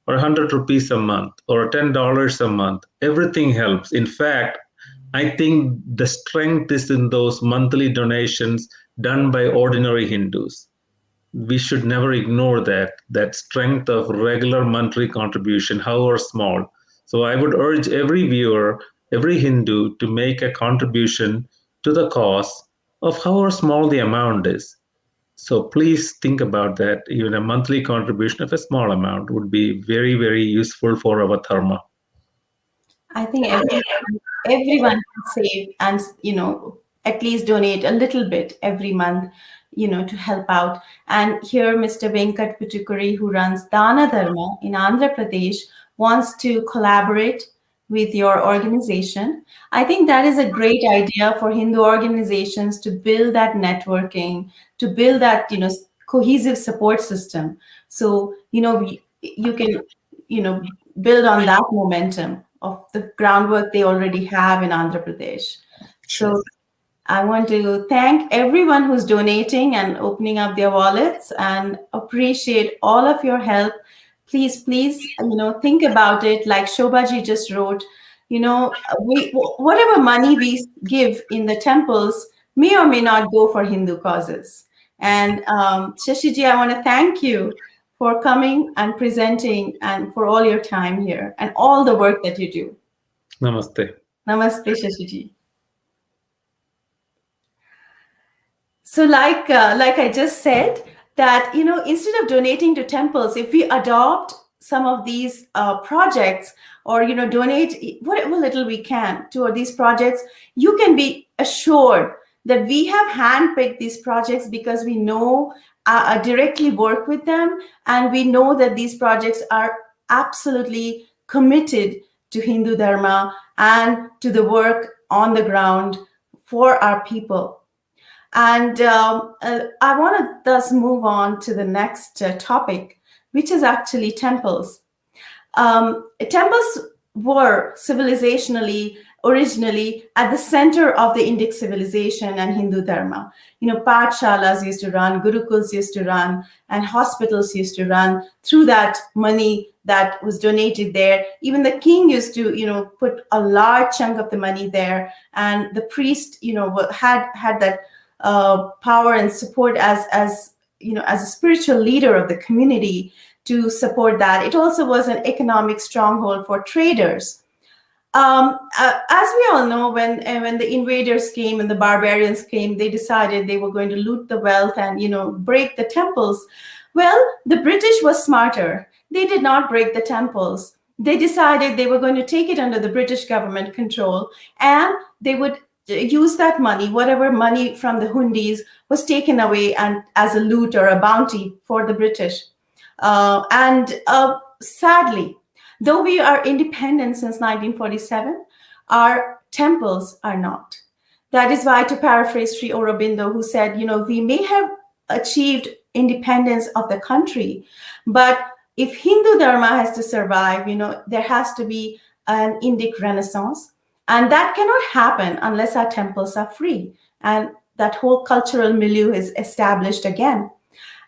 or 100 rupees a month, or $10 a month. Everything helps. In fact, I think the strength is in those monthly donations done by ordinary Hindus. We should never ignore that strength of regular monthly contribution, however small. So I would urge every viewer, every Hindu, to make a contribution to the cause of however small the amount is. So please think about that. Even a monthly contribution of a small amount would be very, very useful for our dharma. I think everyone can save and, at least donate a little bit every month, to help out. And here, Mr. Venkat Putukuri, who runs Dana Dharma in Andhra Pradesh, wants to collaborate with your organization. I think that is a great idea for Hindu organizations to build that networking, to build that, cohesive support system. So, you can, build on that momentum of the groundwork they already have in Andhra Pradesh. Sure. So I want to thank everyone who's donating and opening up their wallets, and appreciate all of your help. Please, think about it. Like Shobhaji just wrote, whatever money we give in the temples may or may not go for Hindu causes. And Shashiji, I want to thank you for coming and presenting, and for all your time here and all the work that you do. Namaste. Namaste, Shashiji. So like I just said, that, instead of donating to temples, if we adopt some of these projects, or, donate whatever little we can to these projects, you can be assured that we have handpicked these projects because we know directly work with them, and we know that these projects are absolutely committed to Hindu Dharma and to the work on the ground for our people. And I want to thus move on to the next topic, which is actually temples. Temples were civilizationally originally at the center of the Indic civilization and Hindu Dharma. Pathshalas used to run, gurukuls used to run, and hospitals used to run through that money that was donated there. Even the king used to, put a large chunk of the money there, and the priest, had that power and support as a spiritual leader of the community to support that. It also was an economic stronghold for traders. As we all know, when the invaders came and the barbarians came, they decided they were going to loot the wealth and break the temples. Well, the British was smarter. They did not break the temples. They decided they were going to take it under the British government control, and they would use that money, whatever money from the hundis was taken away, and as a loot or a bounty for the British. Sadly, though we are independent since 1947, our temples are not. That is why, to paraphrase Sri Aurobindo, who said, we may have achieved independence of the country, but if Hindu Dharma has to survive, there has to be an Indic Renaissance. And that cannot happen unless our temples are free and that whole cultural milieu is established again.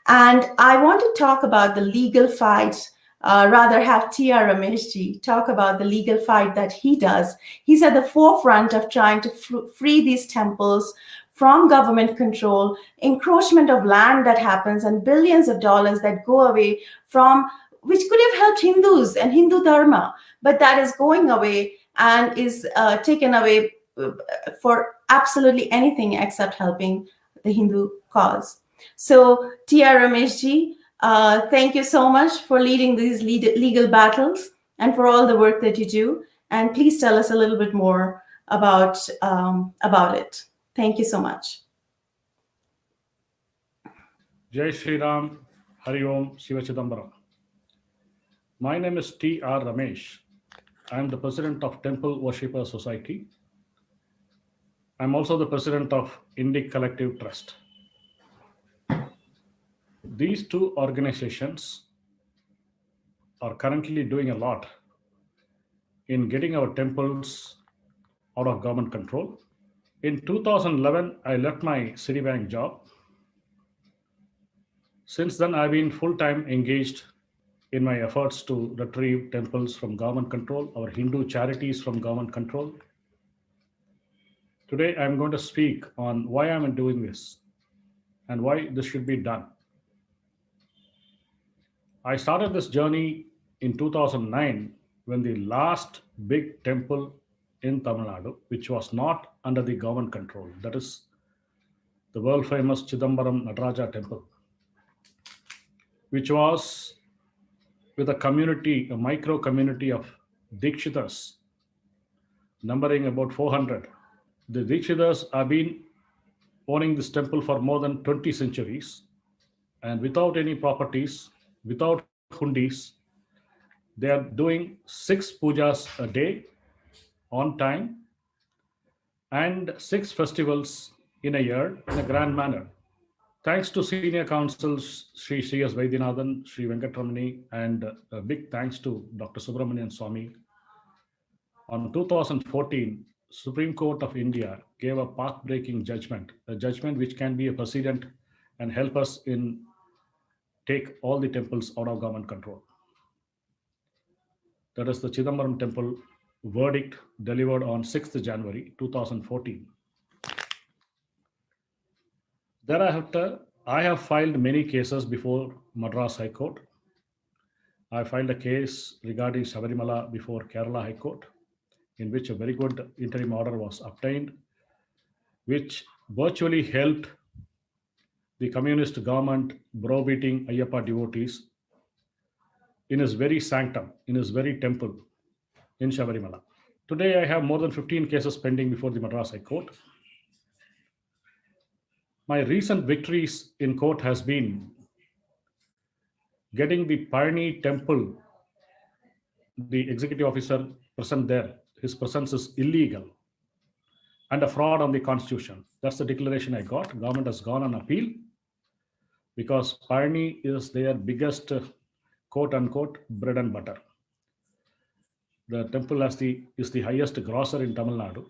And I want to talk about the legal fight, rather have T.R. Rameshji talk about the legal fight that he does. He's at the forefront of trying to free these temples from government control, encroachment of land that happens, and billions of dollars that go away from, which could have helped Hindus and Hindu Dharma, but that is going away and is taken away for absolutely anything except helping the Hindu cause. So, T.R. Rameshji, thank you so much for leading these legal battles and for all the work that you do. And please tell us a little bit more about it. Thank you so much. Jai Shri Ram, Hari Om, Shiva Chidambaram. My name is T.R. Ramesh. I am the president of Temple Worshipper Society. I'm also the president of Indic Collective Trust. These two organizations are currently doing a lot in getting our temples out of government control. In 2011, I left my Citibank job. Since then, I've been full-time engaged in my efforts to retrieve temples from government control, our Hindu charities from government control. Today, I'm going to speak on why I'm doing this and why this should be done. I started this journey in 2009 when the last big temple in Tamil Nadu, which was not under the government control, that is the world famous Chidambaram Nataraja temple, which was with a community, a micro community of Dikshitas, numbering about 400. The Dikshitas have been owning this temple for more than 20 centuries, and without any properties, without hundis, they are doing 6 pujas a day on time and 6 festivals in a year in a grand manner. Thanks to senior councils, Sri S. Vaidyanathan, Sri Venkatramani, and a big thanks to Dr. Subramanian Swami. On 2014, Supreme Court of India gave a path-breaking judgment, a judgment which can be a precedent and help us in take all the temples out of government control. That is the Chidambaram temple verdict delivered on 6th January 2014. Thereafter, I have filed many cases before Madras High Court. I filed a case regarding Sabarimala before Kerala High Court, in which a very good interim order was obtained, which virtually helped the communist government browbeating Ayyappa devotees in his very sanctum, in his very temple in Sabarimala. Today, I have more than 15 cases pending before the Madras High Court. My recent victories in court has been getting the Palani temple, the executive officer present there. His presence is illegal and a fraud on the constitution. That's the declaration I got. Government has gone on appeal because Palani is their biggest quote unquote bread and butter. The temple is the highest grosser in Tamil Nadu.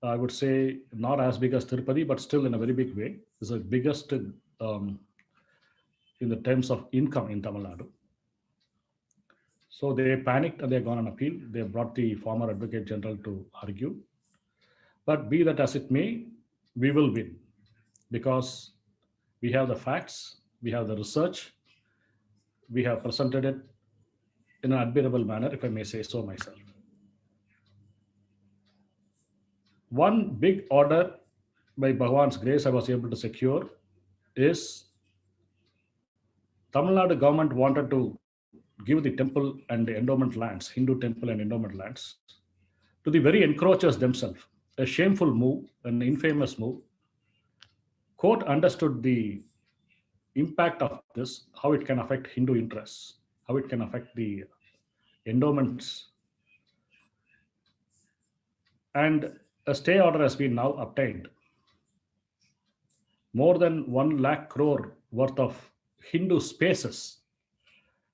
I would say not as big as Tirupati, but still in a very big way. It's the biggest in the terms of income in Tamil Nadu. So they panicked and they gone on appeal. They brought the former Advocate General to argue. But be that as it may, we will win because we have the facts, we have the research, we have presented it in an admirable manner, if I may say so myself. One big order by Bhagwan's grace I was able to secure is Tamil Nadu government wanted to give the temple and the endowment lands, Hindu temple and endowment lands, to the very encroachers themselves. A shameful move, an infamous move. Court understood the impact of this, how it can affect Hindu interests, how it can affect the endowments. And a stay order has been now obtained. More than 1 lakh crore worth of Hindu spaces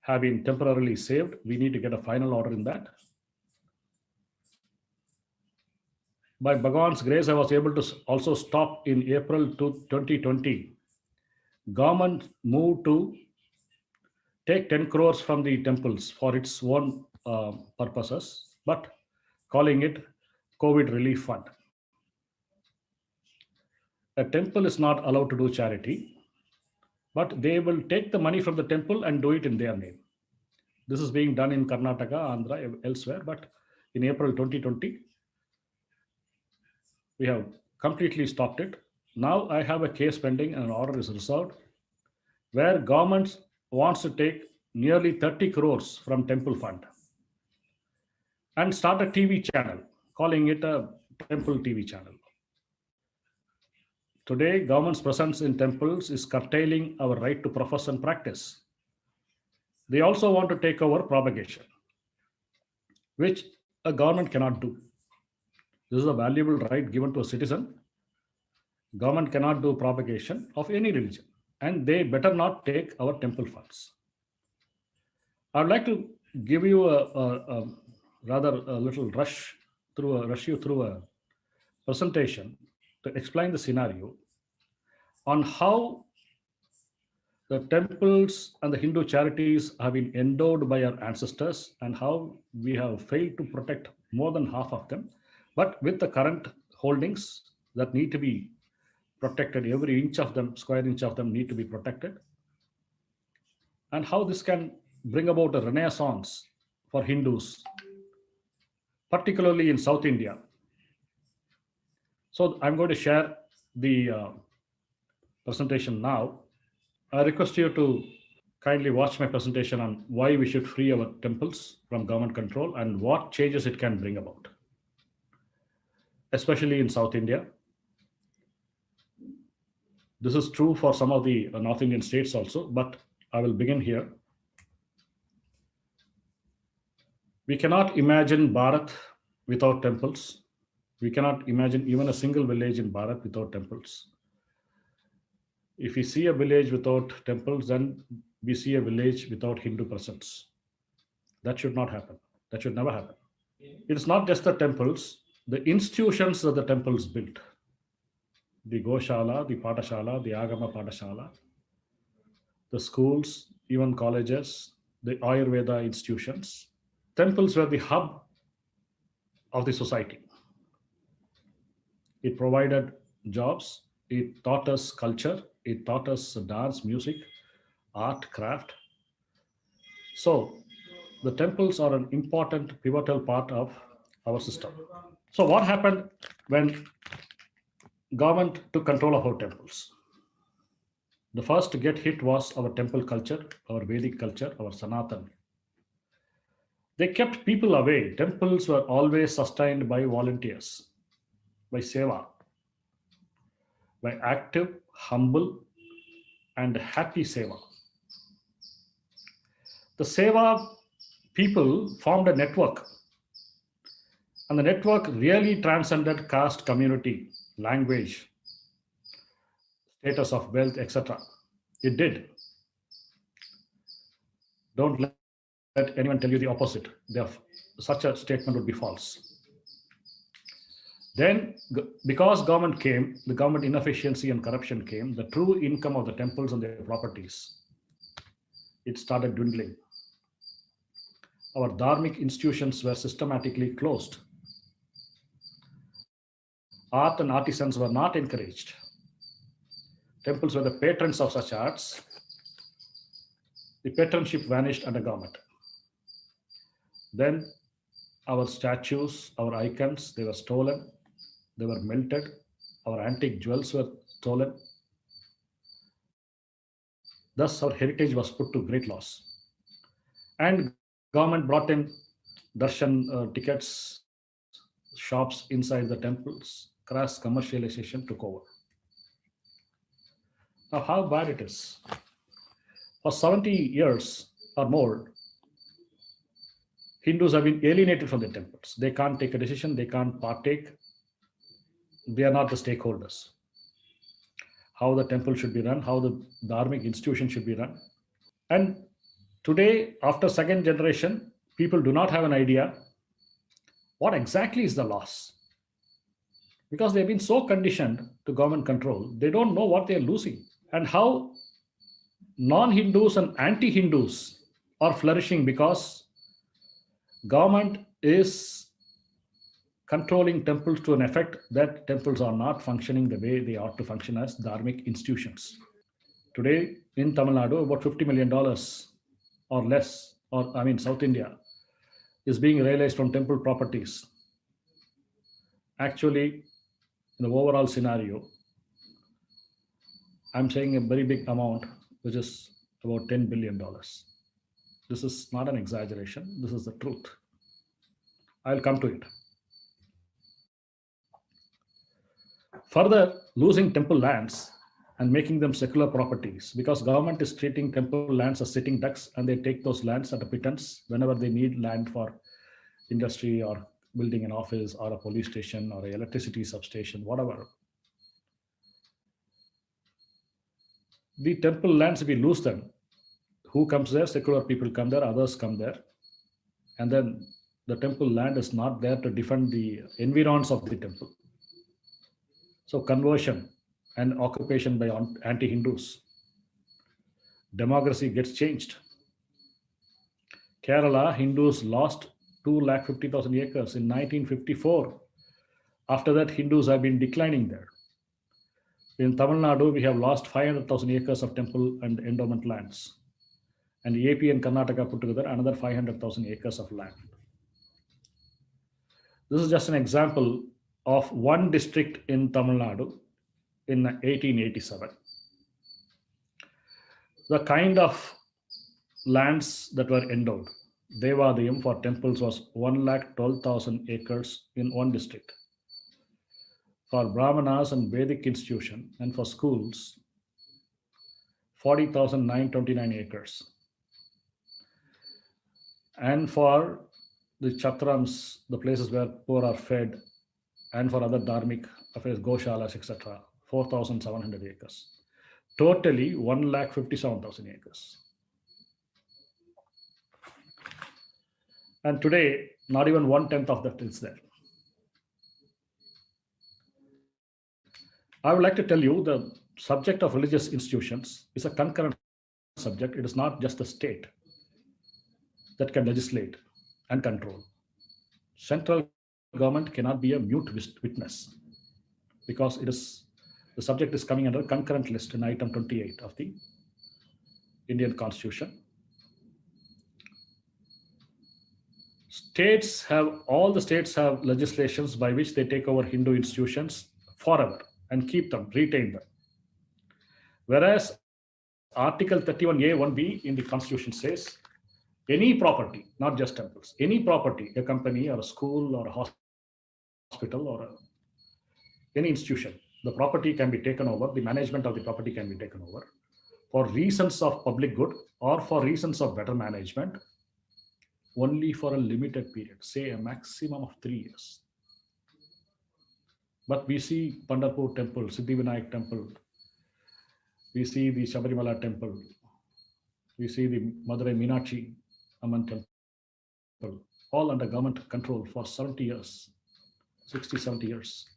have been temporarily saved. We need to get a final order in that. By Bhagwan's grace, I was able to also stop in April 2020. Government moved to take 10 crores from the temples for its own purposes, but calling it COVID relief fund. A temple is not allowed to do charity, but they will take the money from the temple and do it in their name. This is being done in Karnataka, Andhra, elsewhere, but in April 2020, we have completely stopped it. Now I have a case pending and an order is reserved where government wants to take nearly 30 crores from temple fund and start a TV channel, calling it a temple TV channel. Today, government's presence in temples is curtailing our right to profess and practice. They also want to take over propagation. which a government cannot do. This is a valuable right given to a citizen. Government cannot do propagation of any religion, and they better not take our temple funds. I would like to give you a rather a little rush you through a presentation to explain the scenario on how the temples and the Hindu charities have been endowed by our ancestors and how we have failed to protect more than half of them. But with the current holdings that need to be protected, every inch of them, square inch of them need to be protected, and how this can bring about a renaissance for Hindus, particularly in South India. So I'm going to share the presentation now. I request you to kindly watch my presentation on why we should free our temples from government control and what changes it can bring about, especially in South India. This is true for some of the North Indian states also, but I will begin here. We cannot imagine Bharat without temples. We cannot imagine even a single village in Bharat without temples. If we see a village without temples, then we see a village without Hindu presence. That should not happen. That should never happen. It is not just the temples, the institutions that the temples built. The Goshala, the Patashala, the Agama Patashala, the schools, even colleges, the Ayurveda institutions. Temples were the hub of the society. It provided jobs, it taught us culture, it taught us dance, music, art, craft. So the temples are an important, pivotal part of our system. So what happened when government took control of our temples? The first to get hit was our temple culture, our Vedic culture, our Sanatan. They kept people away. Temples were always sustained by volunteers, by seva, by active, humble, and happy seva. The seva people formed a network, and the network really transcended caste, community, language, status of wealth, etc. It did. Don't let anyone tell you the opposite. Such a statement would be false. Then, because government came, the government inefficiency and corruption came, the true income of the temples and their properties, it started dwindling. Our dharmic institutions were systematically closed. Art and artisans were not encouraged. Temples were the patrons of such arts. The patronship vanished under government. Then our statues, our icons, they were stolen, they were melted, our antique jewels were stolen. Thus our heritage was put to great loss. And government brought in darshan tickets, shops inside the temples, crass commercialization took over. Now how bad it is. For 70 years or more, Hindus have been alienated from their temples. They can't take a decision, they can't partake. They are not the stakeholders. How the temple should be run, how the dharmic institution should be run. And today, after second generation, people do not have an idea what exactly is the loss. Because they've been so conditioned to government control, they don't know what they're losing and how non-Hindus and anti-Hindus are flourishing because government is controlling temples to an effect that temples are not functioning the way they ought to function as dharmic institutions. Today in Tamil Nadu, about $50 million or less, South India, is being realized from temple properties. Actually, in the overall scenario, I'm saying a very big amount, which is about $10 billion. This is not an exaggeration. This is the truth. I'll come to it. Further, losing temple lands and making them secular properties because government is treating temple lands as sitting ducks and they take those lands at a pittance whenever they need land for industry or building an office or a police station or an electricity substation, whatever. The temple lands, if we lose them, who comes there? Secular people come there, others come there. And then the temple land is not there to defend the environs of the temple. So conversion and occupation by anti-Hindus. Demography gets changed. Kerala, Hindus lost 250,000 acres in 1954. After that, Hindus have been declining there. In Tamil Nadu, we have lost 500,000 acres of temple and endowment lands. And AP and Karnataka put together another 500,000 acres of land. This is just an example of one district in Tamil Nadu in 1887. The kind of lands that were endowed, Devadayam for temples was 112,000 acres in one district. For Brahmanas and Vedic institution and for schools, 40,929 acres. And for the chatrams, the places where poor are fed, and for other dharmic affairs, goshalas, etc., 4,700 acres. Totally 157,000 acres. And today, not even 1/10 of that is there. I would like to tell you the subject of religious institutions is a concurrent subject. It is not just the state that can legislate and control. Central government cannot be a mute witness because the subject is coming under concurrent list in item 28 of the Indian Constitution. All the states have legislations by which they take over Hindu institutions forever and keep them, retain them. Whereas Article 31A, 1B in the Constitution says, any property, not just temples, any property, a company or a school or a hospital or any institution, the property can be taken over, the management of the property can be taken over for reasons of public good or for reasons of better management, only for a limited period, say a maximum of 3 years. But we see Pandharpur temple, Siddhivinayak temple, we see the Shabarimala temple, we see the Madurai Meenakshi Amman temple, all under government control for 70 years, 60, 70 years.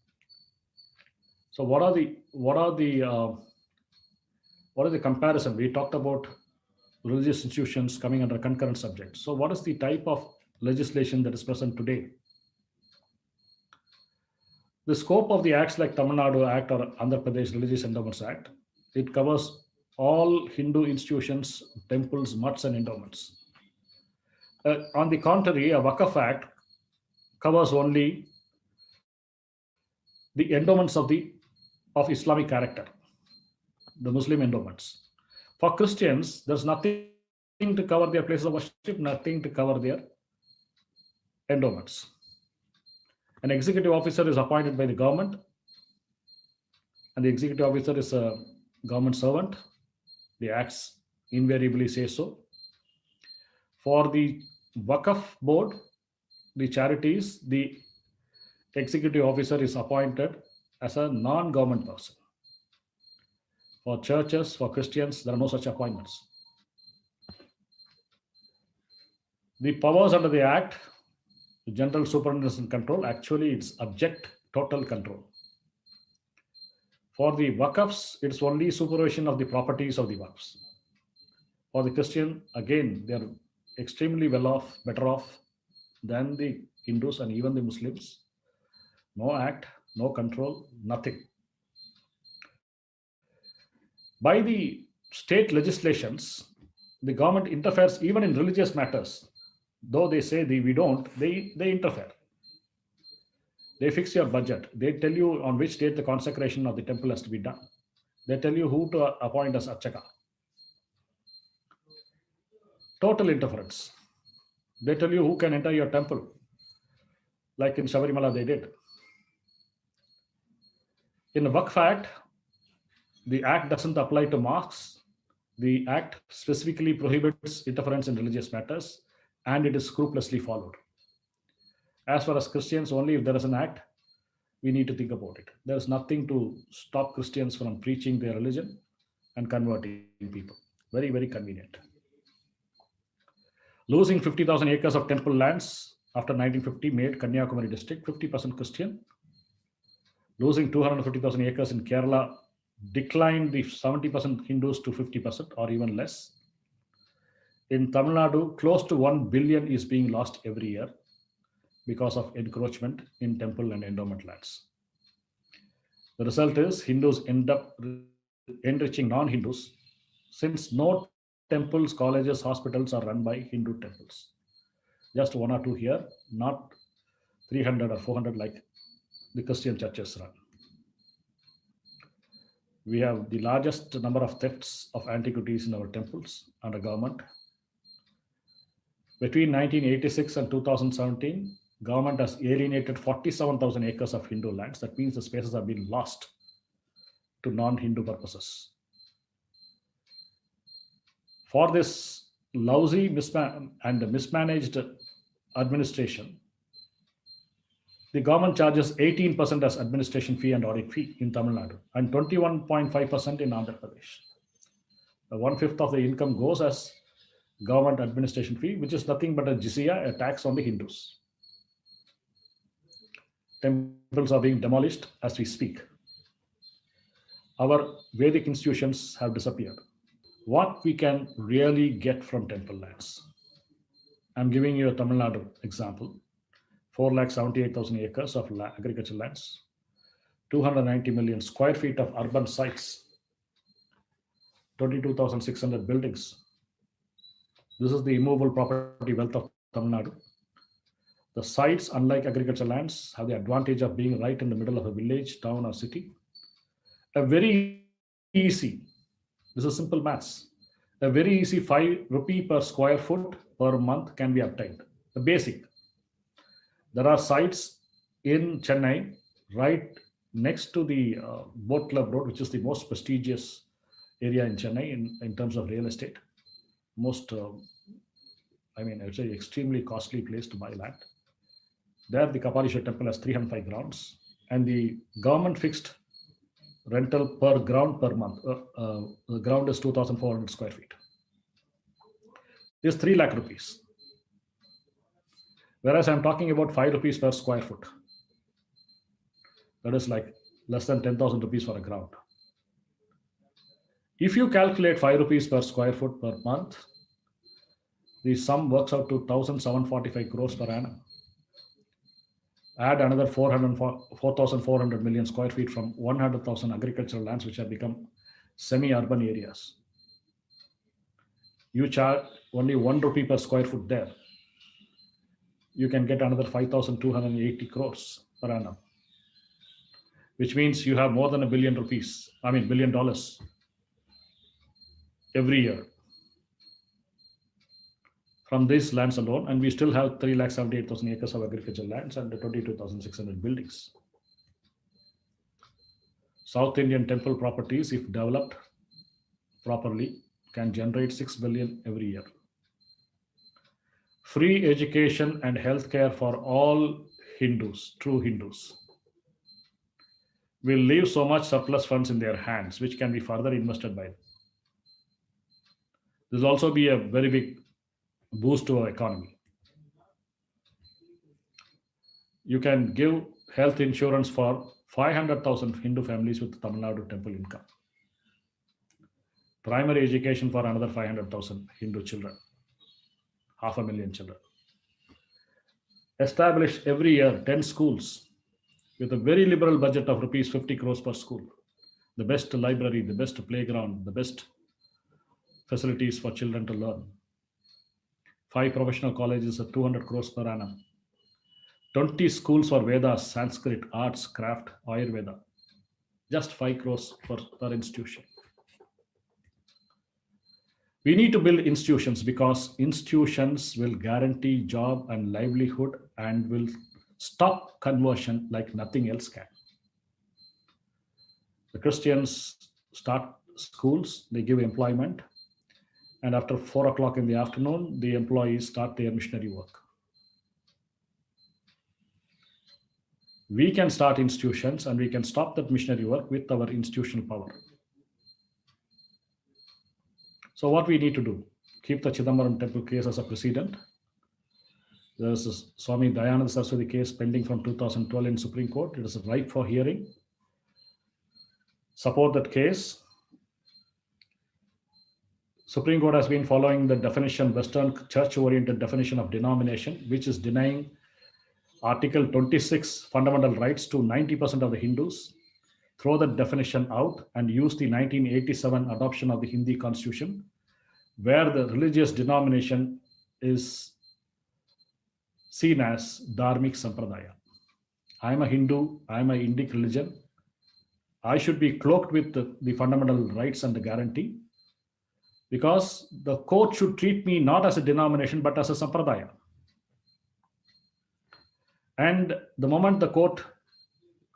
So what are the comparison? We talked about religious institutions coming under concurrent subjects. So what is the type of legislation that is present today? The scope of the acts like Tamil Nadu Act or Andhra Pradesh Religious Endowments Act, it covers all Hindu institutions, temples, mutts and endowments. On the contrary, a Waqf Act covers only the endowments of Islamic character, the Muslim endowments. For Christians, there's nothing to cover their places of worship, nothing to cover their endowments. An executive officer is appointed by the government, and the executive officer is a government servant. The acts invariably say so. For the Waqf board, the charities, the executive officer is appointed as a non-government person. For churches, for Christians, there are no such appointments. The powers under the Act, the general superintendence and control, actually it's object total control. For the Waqfs, it's only supervision of the properties of the Waqfs. For the Christian, again, they're extremely well off, better off than the Hindus and even the Muslims. No act, no control, nothing. By the state legislations, the government interferes even in religious matters. Though they say we don't, they interfere. They fix your budget. They tell you on which date the consecration of the temple has to be done. They tell you who to appoint as Archaka. Total interference. They tell you who can enter your temple. Like in Shabarimala they did. In the Waqf Act, the Act doesn't apply to mosques. The Act specifically prohibits interference in religious matters, and it is scrupulously followed. As far as Christians, only if there is an act, we need to think about it. There is nothing to stop Christians from preaching their religion and converting people. Very, very convenient. Losing 50,000 acres of temple lands after 1950 made Kanyakumari district 50% Christian. Losing 250,000 acres in Kerala declined the 70% Hindus to 50% or even less. In Tamil Nadu, close to 1 billion is being lost every year because of encroachment in temple and endowment lands. The result is Hindus end up enriching non-Hindus, since no temples, colleges, hospitals are run by Hindu temples. Just one or two here, not 300 or 400 like the Christian churches run. We have the largest number of thefts of antiquities in our temples under government. Between 1986 and 2017, government has alienated 47,000 acres of Hindu lands. That means the spaces have been lost to non-Hindu purposes. For this lousy and mismanaged administration, the government charges 18% as administration fee and audit fee in Tamil Nadu and 21.5% in Andhra Pradesh. 1/5 of the income goes as government administration fee, which is nothing but a jizya, a tax on the Hindus. Temples are being demolished as we speak. Our Vedic institutions have disappeared. What we can really get from temple lands? I'm giving you a Tamil Nadu example. 478,000 acres of agricultural lands, 290 million square feet of urban sites, 22,600 buildings. This is the immovable property wealth of Tamil Nadu. The sites, unlike agricultural lands, have the advantage of being right in the middle of a village, town, or city. A very easy, this is simple maths, a very easy 5 rupee per square foot per month can be obtained. The basic. There are sites in Chennai right next to the Boat Club Road, which is the most prestigious area in Chennai in terms of real estate. Most, it's an extremely costly place to buy land. There, the Kapalishwar temple has 305 grounds, and the government fixed rental per ground per month. The ground is 2,400 square feet. It's 3 lakh rupees. Whereas I'm talking about 5 rupees per square foot. That is like less than 10,000 rupees for a ground. If you calculate 5 rupees per square foot per month, the sum works out to 1,745 crores per annum. Add another 4,400 million square feet from 100,000 agricultural lands which have become semi-urban areas. You charge only 1 rupee per square foot there. You can get another 5,280 crores per annum, which means you have more than $1 billion every year from these lands alone, and we still have 378,000 acres of agricultural lands and 22,600 buildings. South Indian temple properties, if developed properly, can generate 6 billion every year. Free education and healthcare for all Hindus, true Hindus, will leave so much surplus funds in their hands, which can be further invested by them. This will also be a very big boost to our economy. You can give health insurance for 500,000 Hindu families with Tamil Nadu temple income. Primary education for another 500,000 Hindu children, 500,000 children. Establish every year 10 schools with a very liberal budget of rupees 50 crores per school. The best library, the best playground, the best facilities for children to learn. 5 professional colleges at 200 crores per annum. 20 schools for Vedas, Sanskrit, arts, craft, Ayurveda. Just 5 crores per institution. We need to build institutions because institutions will guarantee job and livelihood and will stop conversion like nothing else can. The Christians start schools, they give employment, and after 4 o'clock in the afternoon, the employees start their missionary work. we can start institutions and we can stop that missionary work with our institutional power. So what we need to do? Keep the Chidambaram temple case as a precedent. There is a Swami Dayananda Saraswati case pending from 2012 in Supreme Court. It is ripe for hearing. Support that case. Supreme Court has been following the definition, Western church-oriented definition of denomination, which is denying Article 26 fundamental rights to 90% of the Hindus. Throw that definition out and use the 1987 adoption of the Hindi constitution, where the religious denomination is seen as Dharmic Sampradaya. I am a Hindu, I am an Indic religion. I should be cloaked with the fundamental rights and the guarantee, because the court should treat me not as a denomination but as a Sampradaya. And the moment the court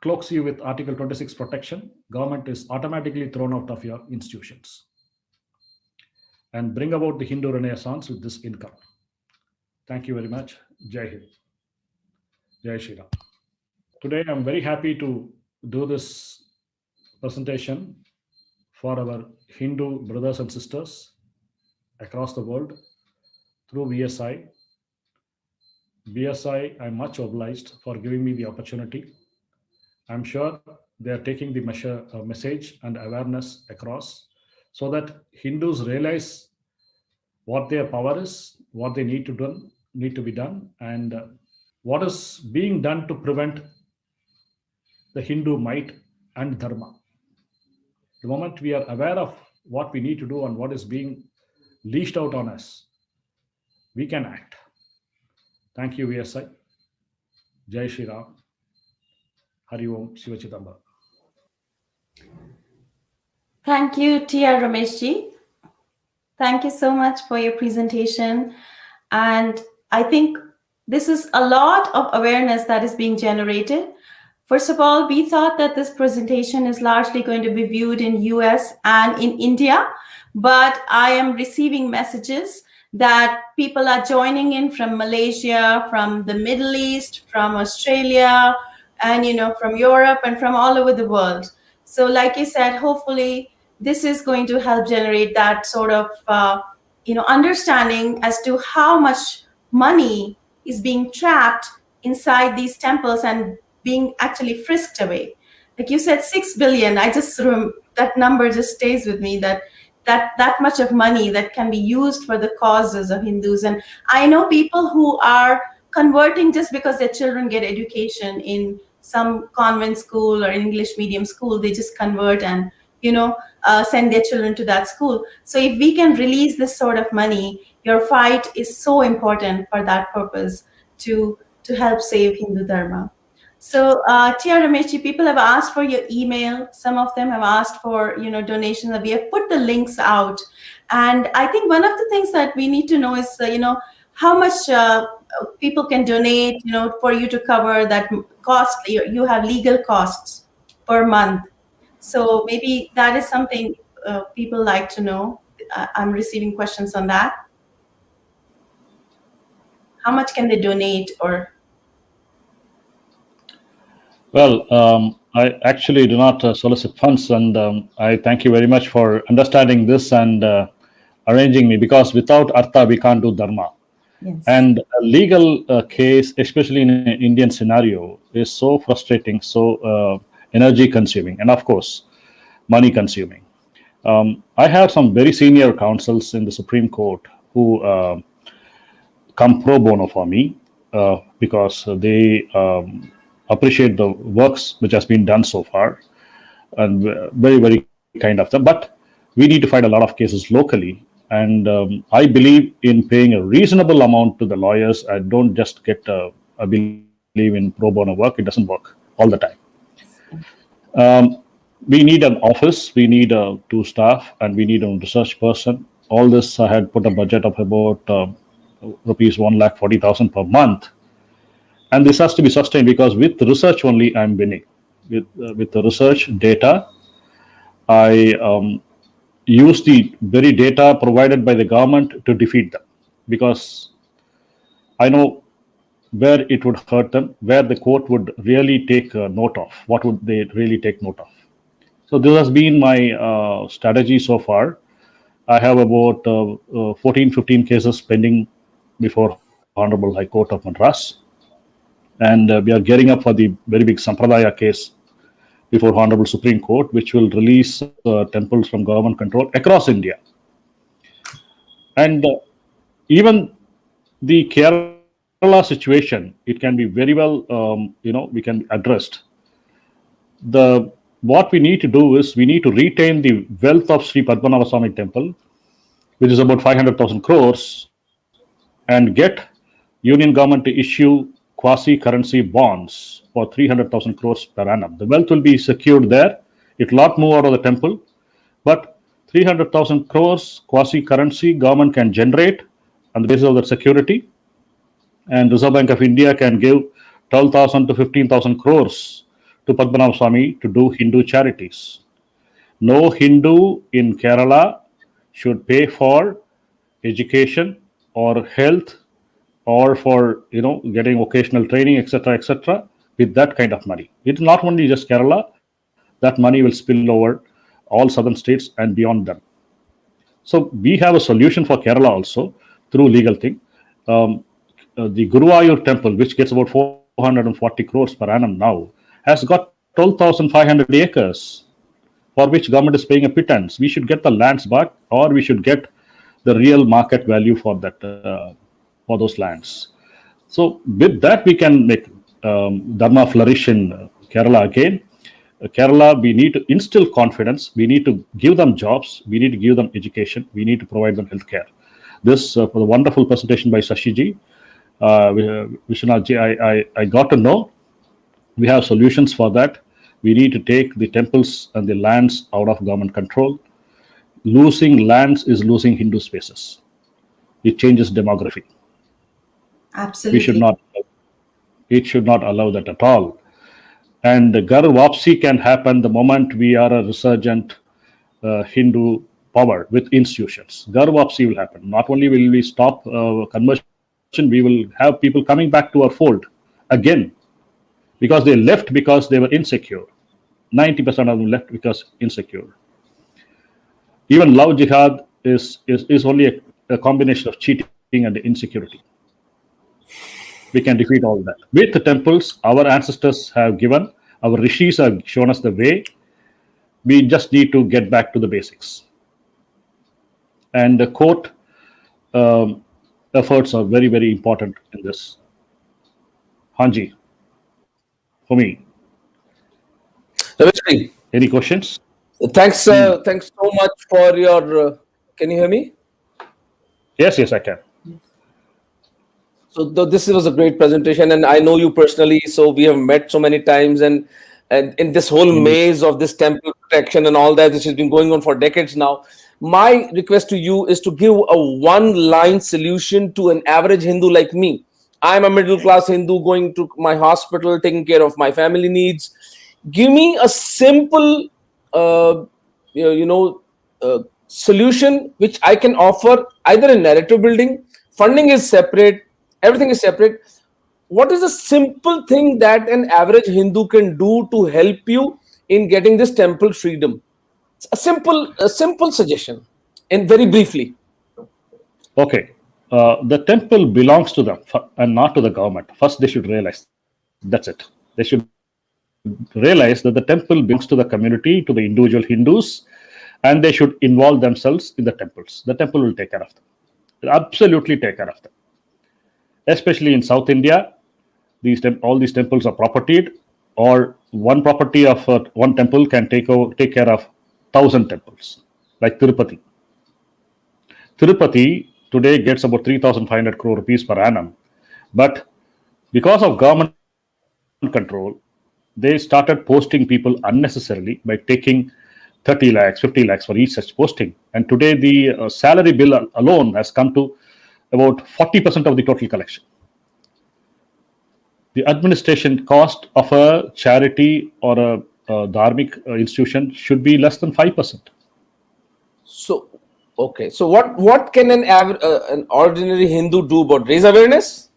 cloaks you with Article 26 protection, government is automatically thrown out of your institutions. And bring about the Hindu Renaissance with this income. Thank you very much. Jai Hind. Jai Shri Ram. Today, I'm very happy to do this presentation for our Hindu brothers and sisters across the world through VSI. VSI, I'm much obliged for giving me the opportunity. I'm sure they are taking the message and awareness across so that Hindus realize what their power is, what they need to be done, and what is being done to prevent the Hindu might and dharma. The moment we are aware of what we need to do and what is being leashed out on us, we can act. Thank you, VSI. Jai Shri Ram. Hari Om Shiva Chidambaram. Thank you, T.R. Rameshji. Thank you so much for your presentation. And I think this is a lot of awareness that is being generated. First of all, we thought that this presentation is largely going to be viewed in US and in India, but I am receiving messages that people are joining in from Malaysia, from the Middle East, from Australia, and from Europe and from all over the world. So like you said, hopefully this is going to help generate that sort of understanding as to how much money is being trapped inside these temples and being actually frisked away. Like you said, 6 billion. That number just stays with me, that much of money that can be used for the causes of Hindus. And I know people who are converting just because their children get education in some convent school or English medium school. They just convert and send their children to that school. So if we can release this sort of money, your fight is so important for that purpose to help save Hindu Dharma. So T.R. Rameshji, people have asked for your email. Some of them have asked for donations. We have put the links out, and I think one of the things that we need to know is how much people can donate for you to cover that cost. You have legal costs per month, so maybe that is something people like to know. I'm receiving questions on that. How much can they donate? Or Well, I actually do not solicit funds, and I thank you very much for understanding this and arranging me, because without Artha, we can't do Dharma. yes. And a legal case, especially in an Indian scenario, is so frustrating, so energy consuming, and of course, money consuming. I have some very senior counsels in the Supreme Court who come pro bono for me because they appreciate the works which has been done so far, and very, very kind of them. But we need to fight a lot of cases locally, and I believe in paying a reasonable amount to the lawyers. I don't just get I believe in pro bono work. It doesn't work all the time. We need an office, we need 2 staff, and we need a research person. All this I had put a budget of about rupees 1,40,000 per month. And this has to be sustained, because with research only I'm winning. With the research data, I use the very data provided by the government to defeat them, because I know where it would hurt them, where the court would really take note of. What would they really take note of? So this has been my strategy so far. I have about 14, 15 cases pending before Honorable High Court of Madras. And we are gearing up for the very big Sampradaya case before Honorable Supreme Court, which will release temples from government control across India. And even the Kerala situation, it can be very well, we can addressed. What we need to do is we need to retain the wealth of Sri Padmanabha Swami Temple, which is about 500,000 crores, and get Union government to issue quasi-currency bonds for 300,000 crores per annum. The wealth will be secured there. It will not move out of the temple, but 300,000 crores quasi-currency government can generate on the basis of that security, and Reserve Bank of India can give 12,000 to 15,000 crores to Padmanabha Swami to do Hindu charities. No Hindu in Kerala should pay for education or health or for getting vocational training, etc., with that kind of money. It's not only just Kerala. That money will spill over all southern states and beyond them. So we have a solution for Kerala also through legal thing. The Guruvayur temple, which gets about 440 crores per annum now, has got 12,500 acres for which government is paying a pittance. We should get the lands back, or we should get the real market value for that for those lands. So with that, we can make Dharma flourish in Kerala again. Kerala, we need to instill confidence. We need to give them jobs. We need to give them education. We need to provide them healthcare. This for the wonderful presentation by Sashiji, Vishwanathji, I got to know we have solutions for that. We need to take the temples and the lands out of government control. Losing lands is losing Hindu spaces. It changes demography. Absolutely. It should not allow that at all. And the Gar Wapsi can happen the moment we are a resurgent Hindu power with institutions. Gar Wapsi will happen. Not only will we stop conversion, we will have people coming back to our fold again, because they left because they were insecure. 90% of them left because insecure. Even love jihad is only a combination of cheating and insecurity. We can defeat all that. With the temples, our ancestors have given, our rishis have shown us the way. We just need to get back to the basics. And the court efforts are very, very important in this. Hanji, for me. Any questions? Thanks so much for your. Can you hear me? Yes, I can. So this was a great presentation, and I know you personally. So we have met so many times, and in this whole maze of this temple protection and all that, which has been going on for decades now. My request to you is to give a one-line solution to an average Hindu like me. I'm a middle-class Hindu going to my hospital, taking care of my family needs. Give me a simple, solution which I can offer either in narrative building. Funding is separate. Everything is separate. What is a simple thing that an average Hindu can do to help you in getting this temple freedom? A simple suggestion, and very briefly. Okay. The temple belongs to them and not to the government. First, they should realize that's it. They should realize that the temple belongs to the community, to the individual Hindus, and they should involve themselves in the temples. The temple will take care of them. It'll absolutely take care of them. Especially in South India, all these temples are propertied, or one property of one temple can take care of 1,000 temples, like Tirupati. Tirupati today gets about 3,500 crore rupees per annum, but because of government control, they started posting people unnecessarily by taking 30 lakhs, 50 lakhs for each such posting. And today the salary bill alone has come to about 40% of the total collection. The administration cost of a charity or a dharmic institution should be less than 5%. So, okay. So what can an ordinary Hindu do about raise awareness?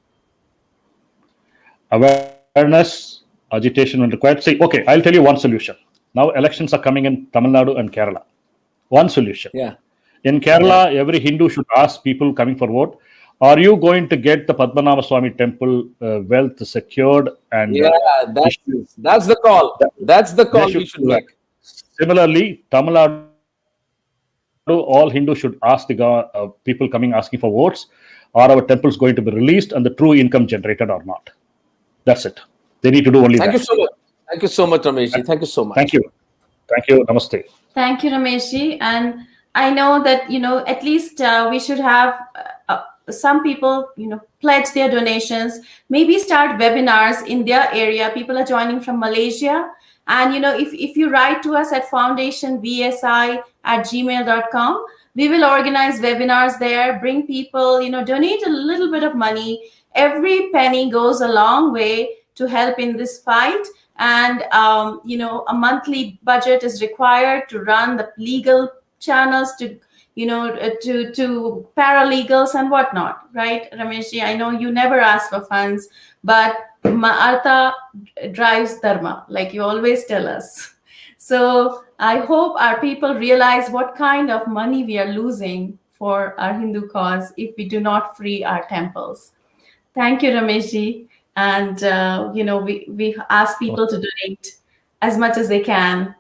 awareness, agitation when required. See, okay, I'll tell you one solution. Now elections are coming in Tamil Nadu and Kerala. One solution. Yeah. In Kerala, every Hindu should ask people coming for vote, are you going to get the Padmanabha Swami temple wealth secured? And Yeah, that's the call. That's the call we should make. Similarly, Tamil Nadu, all Hindus should ask the people coming asking for votes, are our temples going to be released and the true income generated or not? That's it. They need to do only that. Thank you so much. Thank you so much, Rameshji. Thank you so much. Thank you. Thank you. Namaste. Thank you, Rameshji. And I know that, at least we should have some people, pledge their donations, maybe start webinars in their area. People are joining from Malaysia. And, if you write to us at foundationvsi@gmail.com, we will organize webinars there, bring people, donate a little bit of money. Every penny goes a long way to help in this fight. And, a monthly budget is required to run the legal channels, to paralegals and whatnot, right, Rameshji? I know you never ask for funds, but Artha drives dharma, like you always tell us. So I hope our people realize what kind of money we are losing for our Hindu cause if we do not free our temples. Thank you, Rameshji. And, we ask people to donate as much as they can,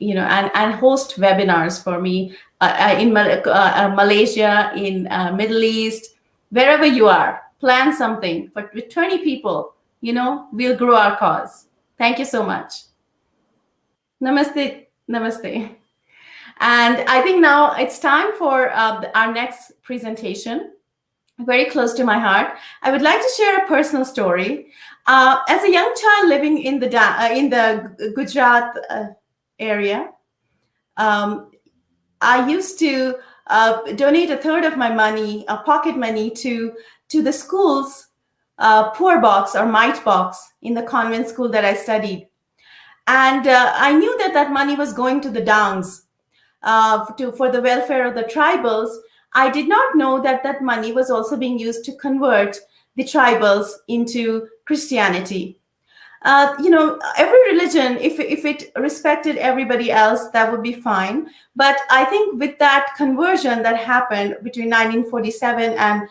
and host webinars for me in Malaysia, in Middle East, wherever you are. Plan something, but with 20 people, we'll grow our cause. Thank you so much. Namaste. Namaste. And I think now it's time for our next presentation. Very close to my heart. I would like to share a personal story. As a young child living in the Gujarat area, I used to donate a third of my money, pocket money, to the school's poor box or mite box in the convent school that I studied. And I knew that money was going to the downs for the welfare of the tribals. I did not know that money was also being used to convert the tribals into Christianity. Every religion, if it respected everybody else, that would be fine. But I think with that conversion that happened between 1947 and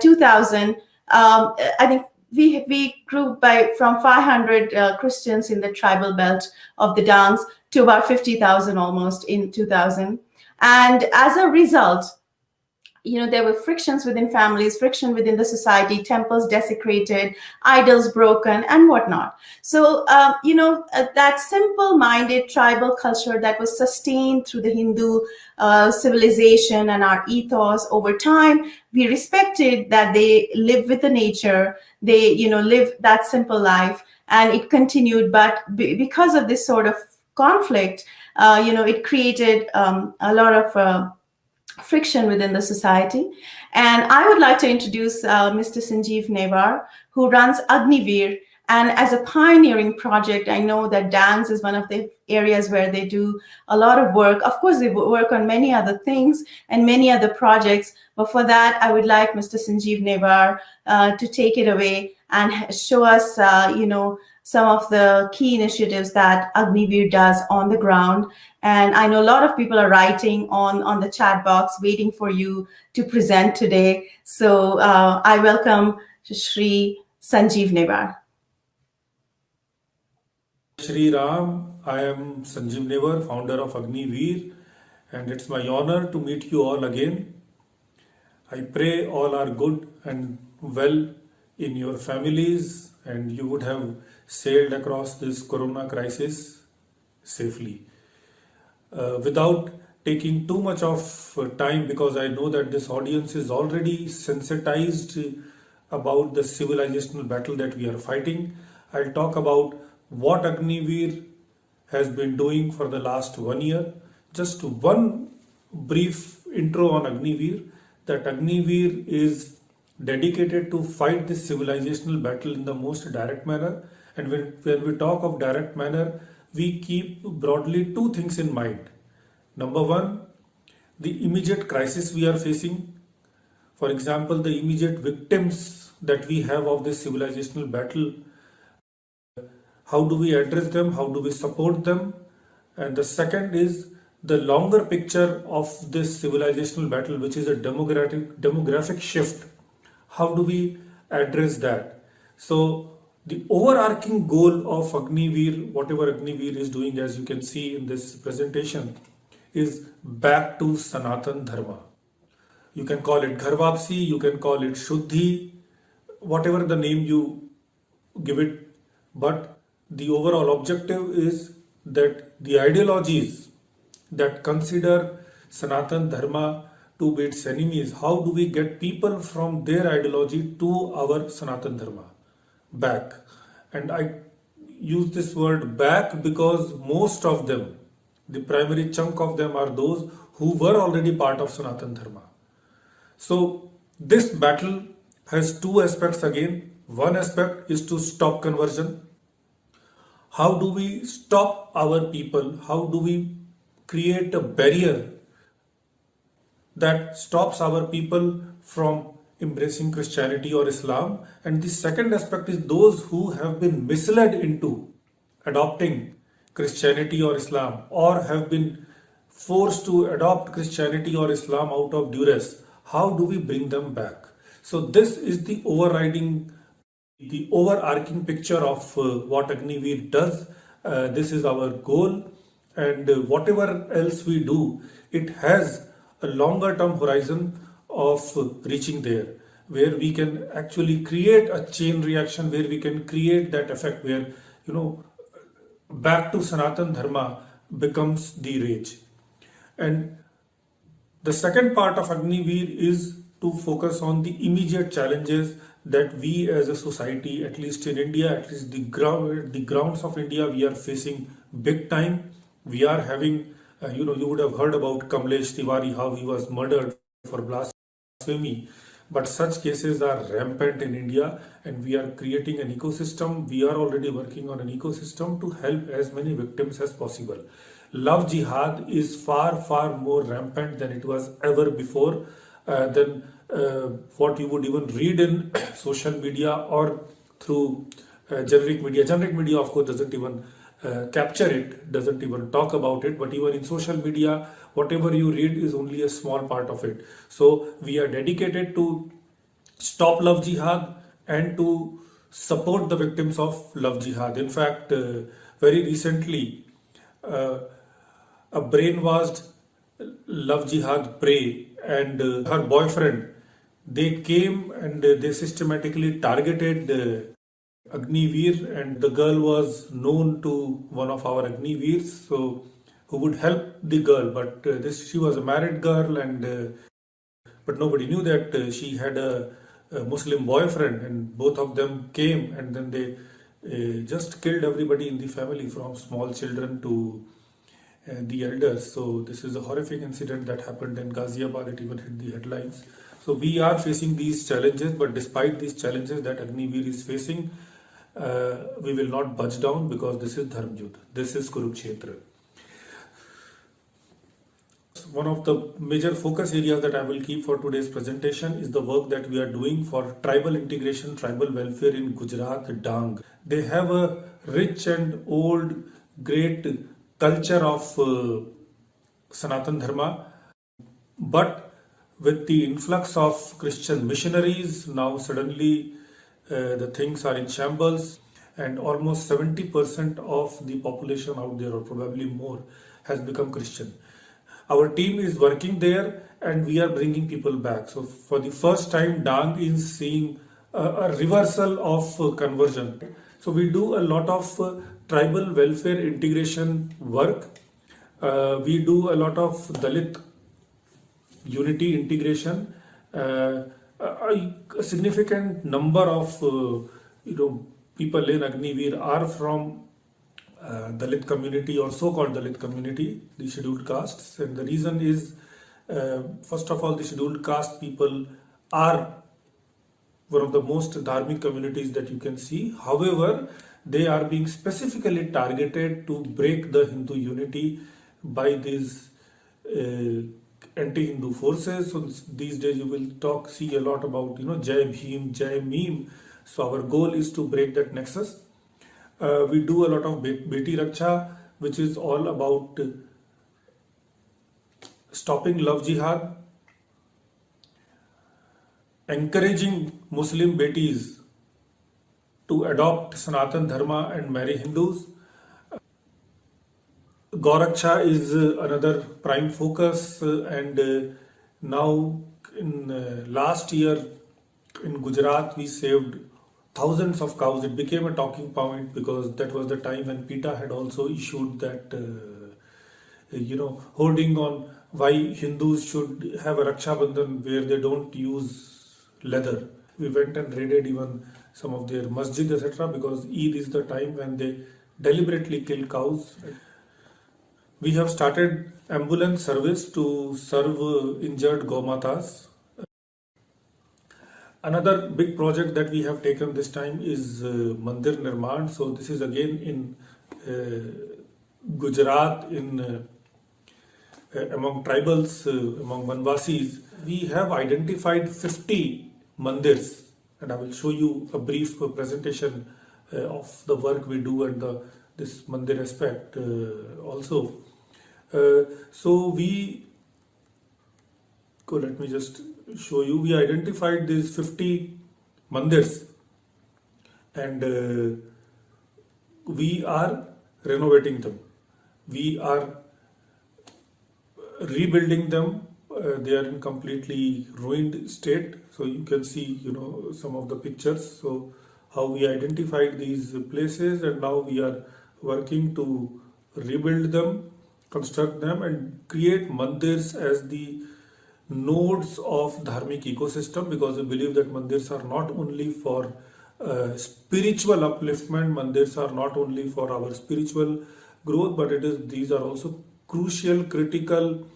2000, I think we grew from 500 Christians in the tribal belt of the Downs to about 50,000 almost in 2000. And as a result, there were frictions within families, friction within the society, temples desecrated, idols broken, and whatnot. So, that simple-minded tribal culture that was sustained through the Hindu civilization and our ethos over time, we respected that they live with the nature, they, live that simple life, and it continued. But because of this sort of conflict, it created a lot of friction within the society. And I would like to introduce Mr. Sanjeev Nevar, who runs Agnivir. And as a pioneering project, I know that dance is one of the areas where they do a lot of work. Of course, they work on many other things and many other projects. But for that, I would like Mr. Sanjeev Nevar to take it away and show us, some of the key initiatives that Agnivir does on the ground. And I know a lot of people are writing on the chat box, waiting for you to present today. So I welcome Shri Sanjeev Nevar. Shri Ram, I am Sanjeev Nevar, founder of Agnivir, and it's my honor to meet you all again. I pray all are good and well in your families, and you would have sailed across this corona crisis safely. Without taking too much of time, because I know that this audience is already sensitized about the civilizational battle that we are fighting, I'll talk about what Agnivir has been doing for the last 1 year. Just one brief intro on Agnivir, that Agnivir is dedicated to fight this civilizational battle in the most direct manner. And when we talk of direct manner, we keep broadly two things in mind. Number one, the immediate crisis we are facing. For example, the immediate victims that we have of this civilizational battle how do we address them, how do we support them, and the second is the longer picture of this civilizational battle, which is a demographic shift. How do we address that? So the overarching goal of Agniveer, whatever Agniveer is doing, as you can see in this presentation, is back to Sanatan Dharma. You can call it Gharvapsi, you can call it Shuddhi, whatever the name you give it, but the overall objective is that the ideologies that consider Sanatan Dharma to be its enemies, how do we get people from their ideology to our Sanatan Dharma back? And I use this word back because most of them, the primary chunk of them, are those who were already part of Sanatan Dharma. So this battle has two aspects again. One aspect is to stop conversion. How do we stop our people? How do we create a barrier that stops our people from embracing Christianity or Islam? And the second aspect is those who have been misled into adopting Christianity or Islam, or have been forced to adopt Christianity or Islam out of duress. How do we bring them back? So this is the overarching picture of what Agniveer does. This is our goal, and whatever else we do, it has a longer term horizon of reaching there, where we can actually create a chain reaction, where we can create that effect where, back to Sanatan Dharma becomes the rage. And the second part of Agniveer is to focus on the immediate challenges that we as a society, at least in India, at least the grounds of India, we are facing big time. We are having, you would have heard about Kamlesh Tiwari, how he was murdered for blasphemy. But such cases are rampant in India, and we are creating an ecosystem. We are already working on an ecosystem to help as many victims as possible. Love jihad is far, far more rampant than it was ever before, than what you would even read in social media or through generic media. Generic media, of course, doesn't even capture it, doesn't even talk about it, but even in social media, whatever you read is only a small part of it. So we are dedicated to stop love jihad and to support the victims of love jihad. In fact, very recently, a brainwashed love jihad prey and her boyfriend, they came and they systematically targeted Agniveer, and the girl was known to one of our Agniveers, so who would help the girl. But she was a married girl, and but nobody knew that she had a Muslim boyfriend, and both of them came, and then they just killed everybody in the family, from small children to the elders. So this is a horrific incident that happened in Ghaziabad. It even hit the headlines. So we are facing these challenges, but despite these challenges that Agniveer is facing, we will not budge down, because this is Dharm Yudh. This is Kurukshetra. One of the major focus areas that I will keep for today's presentation is the work that we are doing for tribal integration, tribal welfare in Gujarat, Dang. They have a rich and old, great culture of Sanatan Dharma, but with the influx of Christian missionaries, now suddenly the things are in shambles, and almost 70% of the population out there, or probably more, has become Christian. Our team is working there, and we are bringing people back. So for the first time, Dang is seeing a reversal of conversion. So we do a lot of tribal welfare integration work. We do a lot of Dalit unity integration. A significant number of people in Agniveer are from Dalit community, or so-called Dalit community, the scheduled castes. And the reason is, first of all, the scheduled caste people are one of the most dharmic communities that you can see. However, they are being specifically targeted to break the Hindu unity by these anti-Hindu forces. So these days you will see a lot about Jai Bhim, Jai Meem. So our goal is to break that nexus. We do a lot of Beti Raksha, which is all about stopping love jihad, encouraging Muslim Betis to adopt Sanatan Dharma and marry Hindus. Gauraksha is another prime focus, and now in last year in Gujarat we saved thousands of cows. It became a talking point because that was the time when PETA had also issued that holding on why Hindus should have a Raksha Bandhan where they don't use leather. We went and raided even some of their masjid, etc., because Eid is the time when they deliberately kill cows. We have started ambulance service to serve injured Gomatas. Another big project that we have taken this time is Mandir Nirman. So this is again in Gujarat, in among tribals, among Vanvasis. We have identified 50 mandirs, and I will show you a brief presentation of the work we do and this mandir aspect also. Let me just show you. We identified these 50 mandirs, and we are renovating them. We are rebuilding them. They are in completely ruined state. So you can see, some of the pictures. So how we identified these places, and now we are working to rebuild them, construct them, and create mandirs as the nodes of dharmic ecosystem, because we believe that mandirs are not only for spiritual upliftment, mandirs are not only for our spiritual growth, but these are also crucial, critical,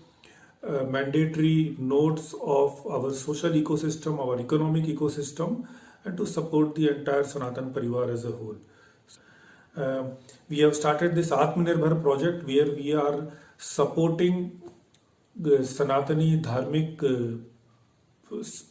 mandatory nodes of our social ecosystem, our economic ecosystem, and to support the entire Sanatan Parivar as a whole. We have started this Atmanirbhar project where we are supporting the Sanatani Dharmic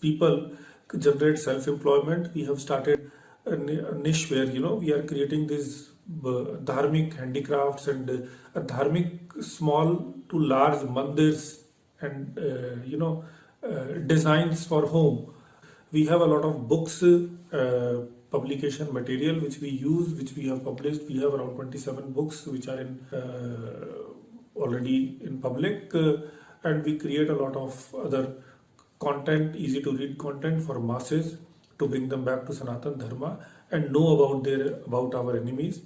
people generate self-employment. We have started a niche where we are creating these dharmic handicrafts and dharmic small to large mandirs and designs for home. We have a lot of books, publication material which we use, which we have published. We have around 27 books which are already in public, and we create a lot of other content, easy to read content for masses to bring them back to Sanatan Dharma and know about our enemies.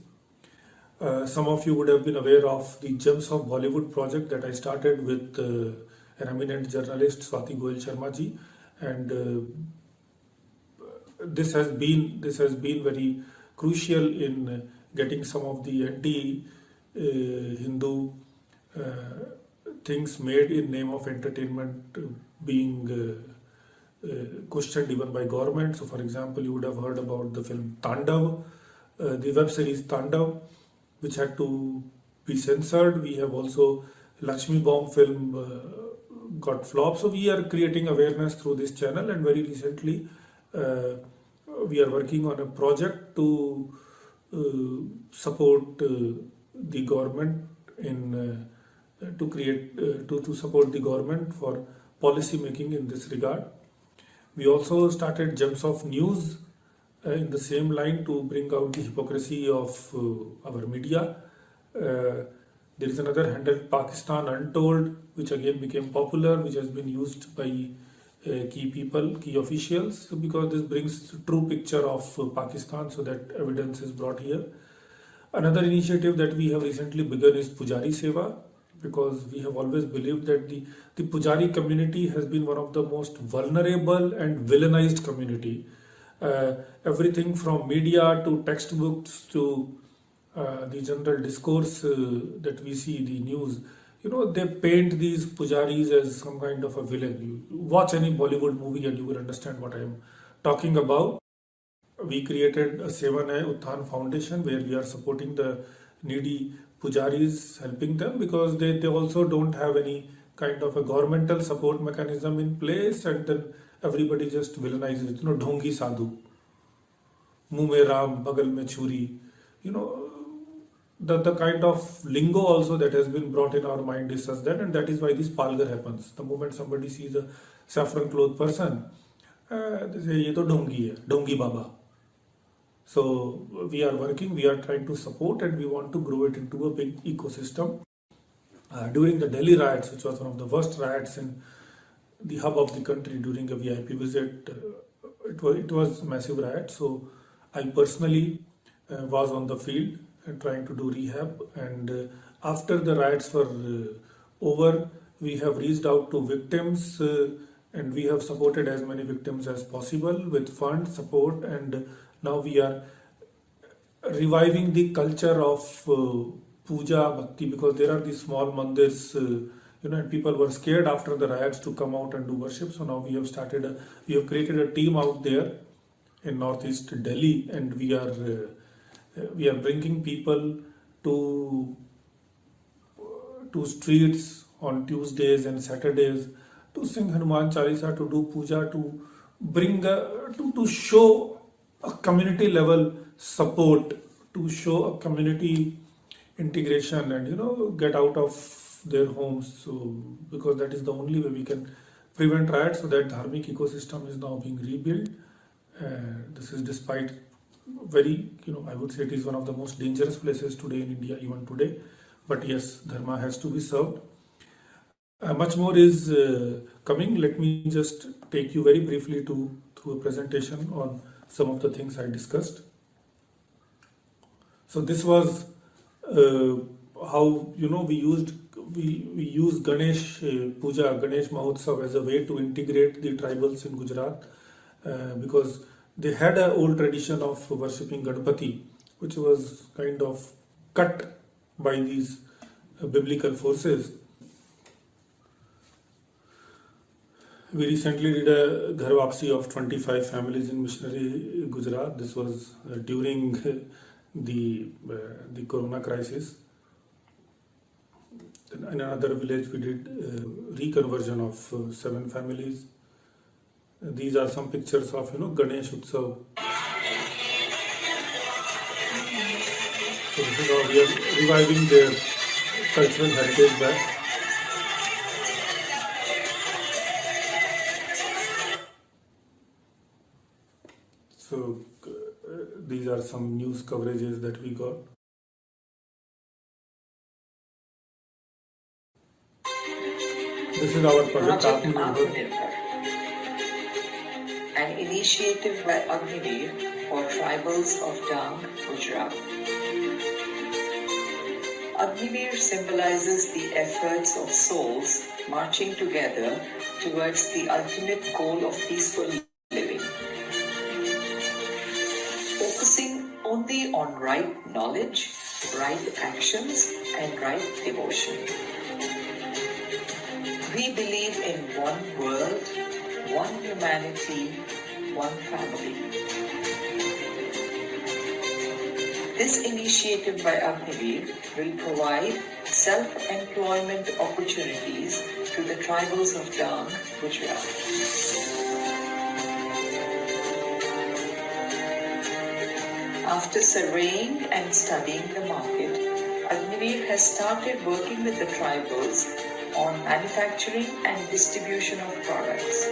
Some of you would have been aware of the Gems of Bollywood project that I started with an eminent journalist, Swati Goyal Sharma ji, and this has been very crucial in getting some of the anti-Hindu things made in name of entertainment being questioned even by government. So, for example, you would have heard about the film Tandav, the web series Tandav, which had to be censored. We have also Lakshmi Bomb film got flopped. So we are creating awareness through this channel, and very recently we are working on a project to support the government in to support the government for policy making in this regard. We also started Gems of News in the same line to bring out the hypocrisy of our media. There is another handle, Pakistan Untold, which again became popular, which has been used by key people, key officials, because this brings true picture of Pakistan, so that evidence is brought here. Another initiative that we have recently begun is Pujari Seva, because we have always believed that the Pujari community has been one of the most vulnerable and villainized community. Everything from media to textbooks to the general discourse that we see, the news, they paint these pujaris as some kind of a villain. You watch any Bollywood movie and you will understand what I am talking about. We created a Sevanay Utthan Foundation where we are supporting the needy pujaris, helping them, because they also don't have any kind of a governmental support mechanism in place, and then everybody just villainizes, dhongi sadhu, muh mein ram, bagal mein churi. the kind of lingo also that has been brought in our mind is such that, and that is why this palgar happens. The moment somebody sees a saffron clothed person, they say, "Ye to dongi hai, dongi baba." So we are working, we are trying to support, and we want to grow it into a big ecosystem. During the Delhi riots, which was one of the worst riots in the hub of the country during a VIP visit, it was a massive riot. So I personally was on the field trying to do rehab, and after the riots were over, we have reached out to victims, and we have supported as many victims as possible with fund support, and now we are reviving the culture of puja bhakti, because there are these small mandirs, and people were scared after the riots to come out and do worship. So now we have created a team out there in northeast Delhi, and we are bringing people to streets on Tuesdays and Saturdays to sing Hanuman Chalisa, to do puja, to bring to show a community level support, to show a community integration, and get out of their homes. So because that is the only way we can prevent riots. So that dharmic ecosystem is now being rebuilt. This is despite very, I would say it is one of the most dangerous places today in India, even today. But yes, dharma has to be served. Much more is coming. Let me just take you very briefly through a presentation on some of the things I discussed. So this was how we use Ganesh Puja, Ganesh Mahotsav as a way to integrate the tribals in Gujarat, because they had an old tradition of worshipping Ganpati, which was kind of cut by these biblical forces. We recently did a Ghar Wapsi of 25 families in missionary Gujarat. This was during the Corona crisis. In another village, we did reconversion of 7 families. These are some pictures of Ganesh Utsav. So this is how we are reviving their cultural heritage back. So these are some news coverages that we got. This is our project Atmanirbhar, an initiative by Agniveer for tribals of Dang, Gujarat. Agniveer symbolizes the efforts of souls marching together towards the ultimate goal of peaceful living. Focusing only on right knowledge, right actions, and right devotion. We believe in one world, one humanity, one family. This initiative by Agniveer will provide self-employment opportunities to the tribals of Dang, Gujarat. After surveying and studying the market, Agniveer has started working with the tribals on manufacturing and distribution of products.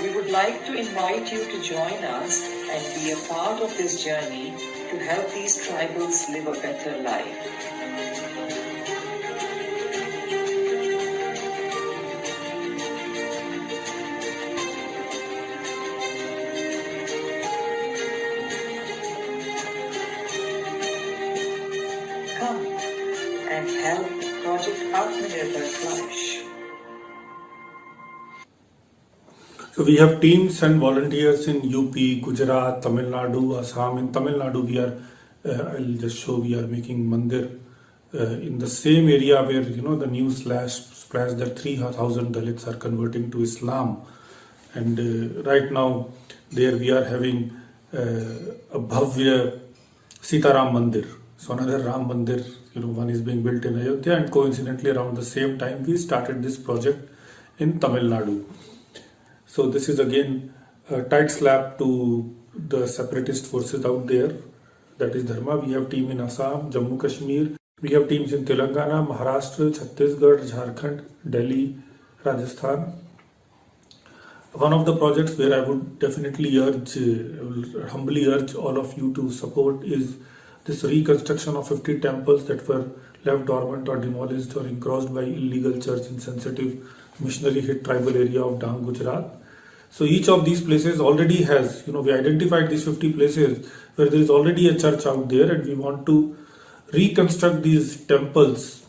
We would like to invite you to join us and be a part of this journey to help these tribals live a better life. Come and help Project Atmanirbhar flourish. So we have teams and volunteers in UP, Gujarat, Tamil Nadu, Assam. In Tamil Nadu, I'll just show, we are making mandir in the same area where the news splash that 3,000 Dalits are converting to Islam, and right now there we are having a Bhavya Sitaram Mandir. So another Ram Mandir, one is being built in Ayodhya, and coincidentally around the same time we started this project in Tamil Nadu. So this is again tight slap to the separatist forces out there, that is Dharma. We have team in Assam, Jammu Kashmir. We have teams in Telangana, Maharashtra, Chhattisgarh, Jharkhand, Delhi, Rajasthan. One of the projects where I would definitely humbly urge all of you to support is this reconstruction of 50 temples that were left dormant or demolished or encroached by illegal church in sensitive missionary hit tribal area of Dang, Gujarat. So each of these places already has, we identified these 50 places where there is already a church out there, and we want to reconstruct these temples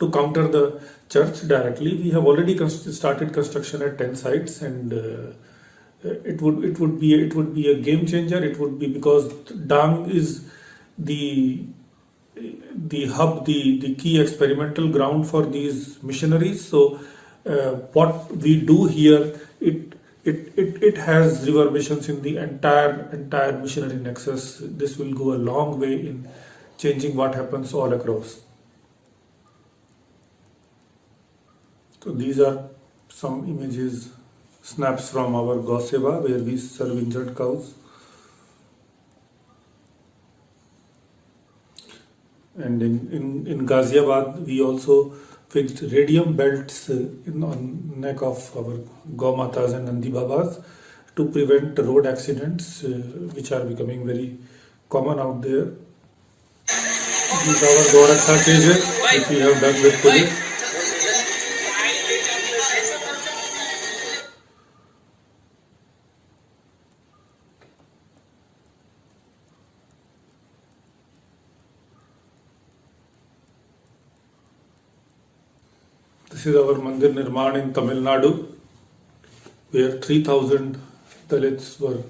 to counter the church directly. We have already started construction at 10 sites, and it would be a game changer. It would be because Dang is the hub, the key experimental ground for these missionaries. So what we do here, it has reverberations in the entire missionary nexus. This will go a long way in changing what happens all across. So these are some images, snaps from our Gau Seva, where we serve injured cows. And in Ghaziabad, we also fixed radium belts on neck of our Gau Matas and Nandi Babas to prevent road accidents, which are becoming very common out there. These are our Gauraksha cages, which we have done with police. This is our Mandir Nirman in Tamil Nadu, where 3,000 Dalits were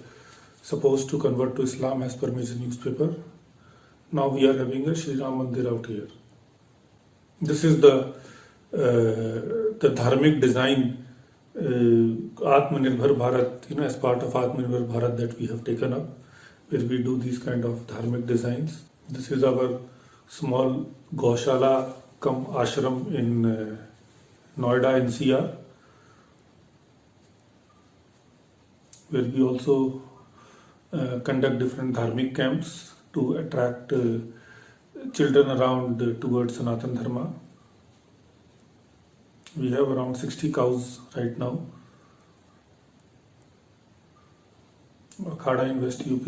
supposed to convert to Islam as per major newspaper. Now we are having a Shri Ram Mandir out here. This is the dharmic design, Atmanirbhar Bharat, as part of Atmanirbhar Bharat that we have taken up, where we do these kind of dharmic designs. This is our small Gaushala cum ashram in Noida NCR, where we also conduct different dharmic camps to attract children around towards Sanatan Dharma. We have around 60 cows right now. Akhada in West UP.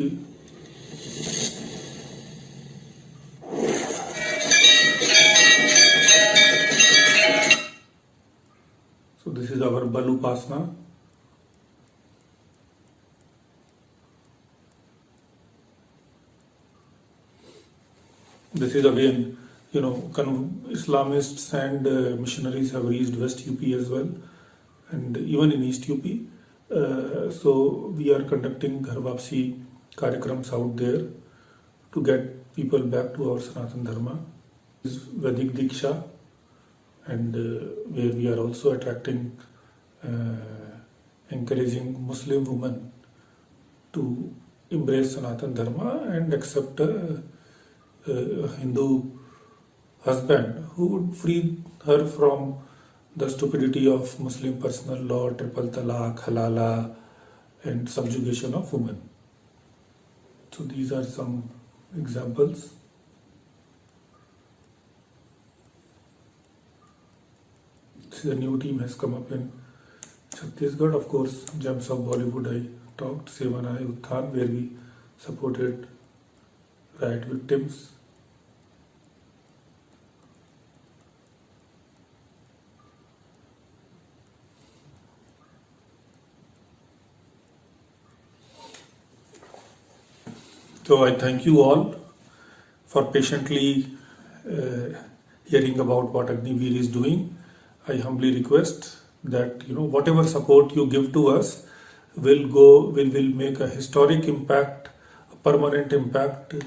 So this is our Balu Pasna. This is again, Islamists and missionaries have reached West UP as well, and even in East UP. So we are conducting Ghar Wapsi Karyakrams out there to get people back to our Sanatan Dharma. This is Vedic Diksha, and where we are also attracting, encouraging Muslim women to embrace Sanatan Dharma and accept a Hindu husband who would free her from the stupidity of Muslim personal law, triple talaq, halala, and subjugation of women. So these are some examples. The new team has come up in Chhattisgarh. Of course, Gems of Bollywood, I talked, Sevanai Utthan, where we supported riot victims. So I thank you all for patiently hearing about what Agniveer is doing. I humbly request that whatever support you give to us will make a historic impact, a permanent impact, a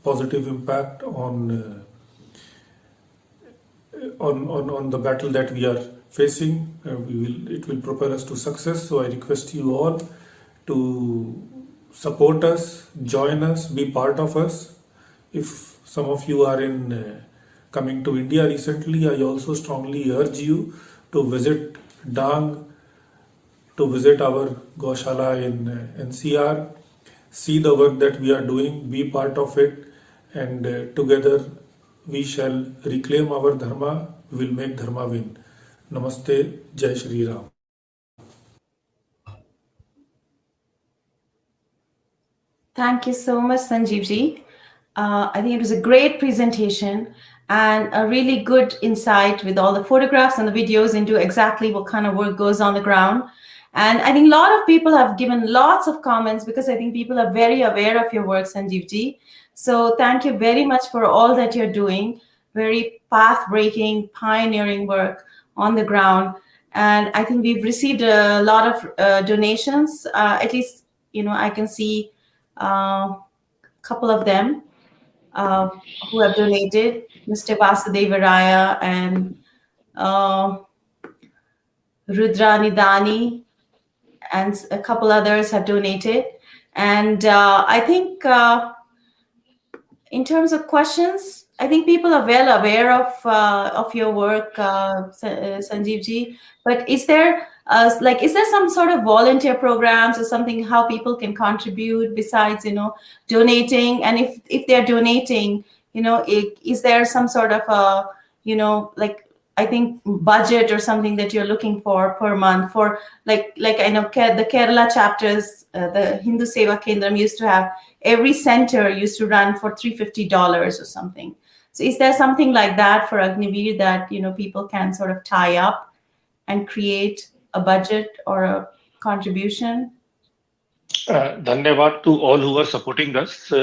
positive impact on the battle that we are facing. It will propel us to success. So I request you all to support us, join us, be part of us. If some of you are coming to India recently, I also strongly urge you to visit Dang to visit our Goshala in NCR, see the work that we are doing, be part of it, and together we shall reclaim our Dharma, we will make Dharma win. Namaste, Jai Shri Ram. Thank you so much, Sanjeevji. I think it was a great presentation and a really good insight with all the photographs and the videos into exactly what kind of work goes on the ground. And I think a lot of people have given lots of comments because I think people are very aware of your work, Sanjeevji. So thank you very much for all that you're doing. Very path-breaking, pioneering work on the ground. And I think we've received a lot of donations. At least, I can see a couple of them who have donated, Mr. Vasudeva Raya and Rudra Nidani, and a couple others have donated. And I think in terms of questions, I think people are well aware of your work, Sanjeevji. But is there some sort of volunteer programs or something how people can contribute besides donating? And if they're donating, is there some sort of a I think budget or something that you're looking for per month for like I know the Kerala chapters, the Hindu Seva Kendram used to have every center used to run for $350 or something. So is there something like that for Agniveer that people can sort of tie up and create a budget or a contribution? Dhanyavad to all who are supporting us.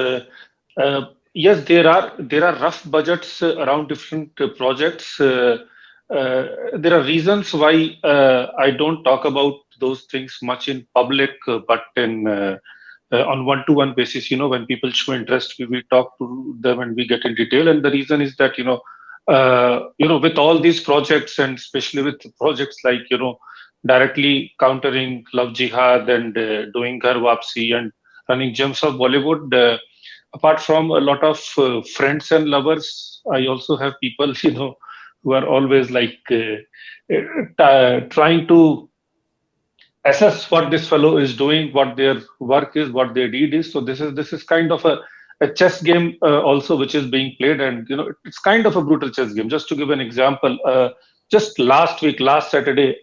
Yes, there are rough budgets around different projects. There are reasons why I don't talk about those things much in public, but on one-to-one basis, when people show interest, we talk to them and we get in detail. And the reason is that with all these projects, and especially with projects like directly countering love jihad and doing Ghar Wapsi and running Gems of Bollywood. Apart from a lot of friends and lovers, I also have people, who are always trying to assess what this fellow is doing, what their work is, what their deed is. So this is kind of a chess game also, which is being played, and it's kind of a brutal chess game. Just to give an example, just last Saturday,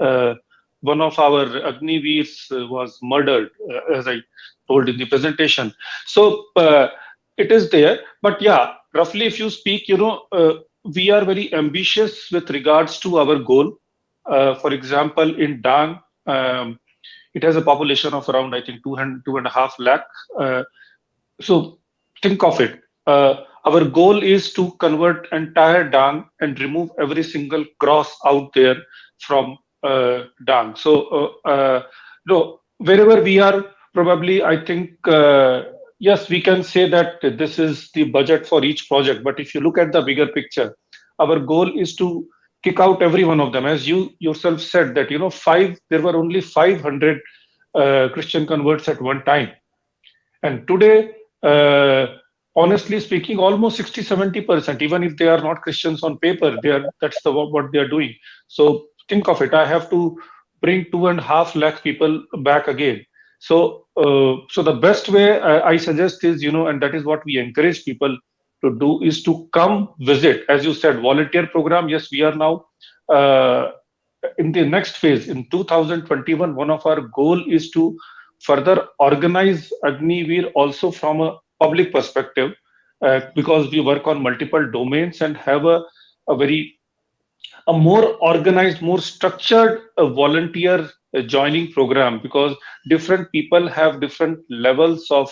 one of our Agniveers was murdered, as I told in the presentation. So it is there, but yeah, roughly if you speak, we are very ambitious with regards to our goal. For example, in Dang, it has a population of around, I think, 2.5 lakh. So think of it. Our goal is to convert entire Dang and remove every single cross out there from Dang. So wherever we are, probably, I think, yes, we can say that this is the budget for each project. But if you look at the bigger picture, our goal is to kick out every one of them. As you yourself said that, there were only 500 Christian converts at one time. And today, honestly speaking, almost 60-70%, even if they are not Christians on paper, that's what they are doing. So think of it. I have to bring 2.5 lakh people back again. So the best way I suggest is, and that is what we encourage people to do, is to come visit. As you said, volunteer program. Yes, we are now in the next phase. In 2021, one of our goal is to further organize Agniveer also from a public perspective, because we work on multiple domains and have a more organized, more structured volunteer joining program, because different people have different levels of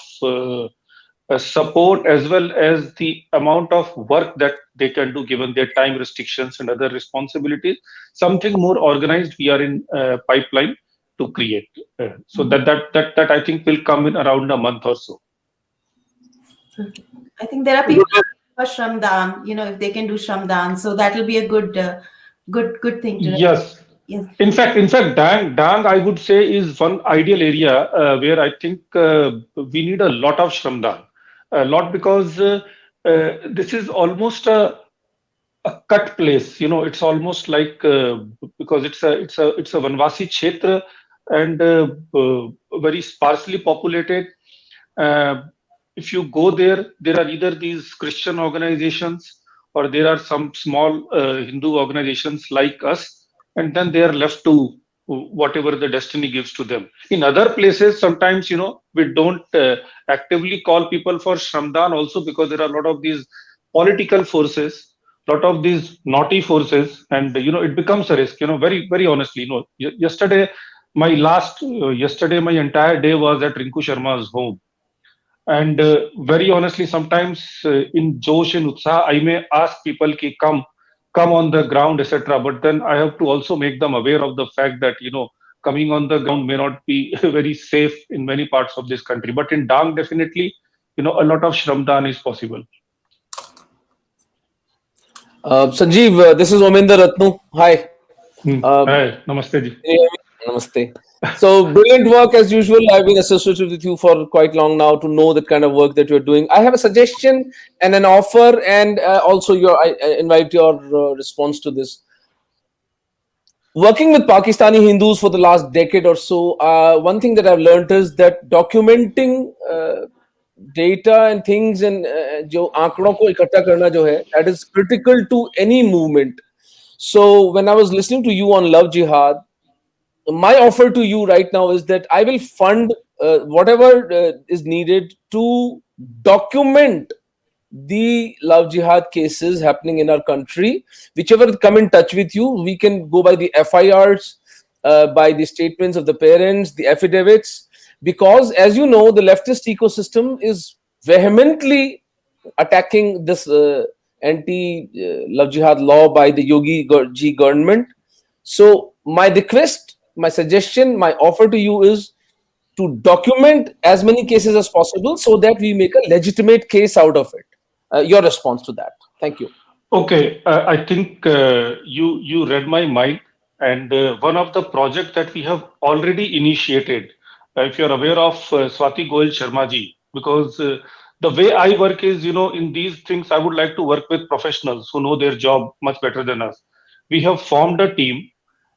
support, as well as the amount of work that they can do given their time restrictions and other responsibilities. Something more organized we are in pipeline to create. So that I think will come in around a month or so. I think there are people for Shramdan, if they can do Shramdan, so that will be a good thing to. Yes. Yes. In fact, Dang, I would say, is one ideal area where I think we need a lot of Shramdan. A lot, because this is almost a cut place. It's almost like because it's a Vanvasi Kshetra. and very sparsely populated. Uh, if you go there, there are either these Christian organizations or there are some small Hindu organizations like us, and then they are left to whatever the destiny gives to them. In other places, sometimes, we don't actively call people for Shramdan also, because there are a lot of these political forces, lot of these naughty forces, and it becomes a risk. Very very honestly, yesterday yesterday my entire day was at Rinku Sharma's home, and very honestly, sometimes in Josh and Utsaha, I may ask people ki come on the ground, etc. But then I have to also make them aware of the fact that coming on the ground may not be very safe in many parts of this country. But in Dang, definitely, a lot of Shramdan is possible. Sanjeev, this is Ominder Ratnu. Hi. Hi, namaste ji. Namaste. So brilliant work as usual. I've been associated with you for quite long now to know the kind of work that you're doing. I have a suggestion and an offer, and also I invite your response to this. Working with Pakistani Hindus for the last decade or so, one thing that I've learned is that documenting data and things and जो आंकड़ों को इकट्ठा करना जो है, that is critical to any movement. So when I was listening to you on Love Jihad, my offer to you right now is that I will fund whatever is needed to document the love jihad cases happening in our country. Whichever come in touch with you, we can go by the FIRs, by the statements of the parents, the affidavits, because as you know, the leftist ecosystem is vehemently attacking this anti-love jihad law by the Yogi Ji government. So my request, my suggestion, my offer to you is to document as many cases as possible so that we make a legitimate case out of it. Your response to that? Thank you. Okay, I think you read my mind, and one of the projects that we have already initiated, if you're aware of Swati Goyal Sharma ji, because the way I work is, in these things, I would like to work with professionals who know their job much better than us. We have formed a team,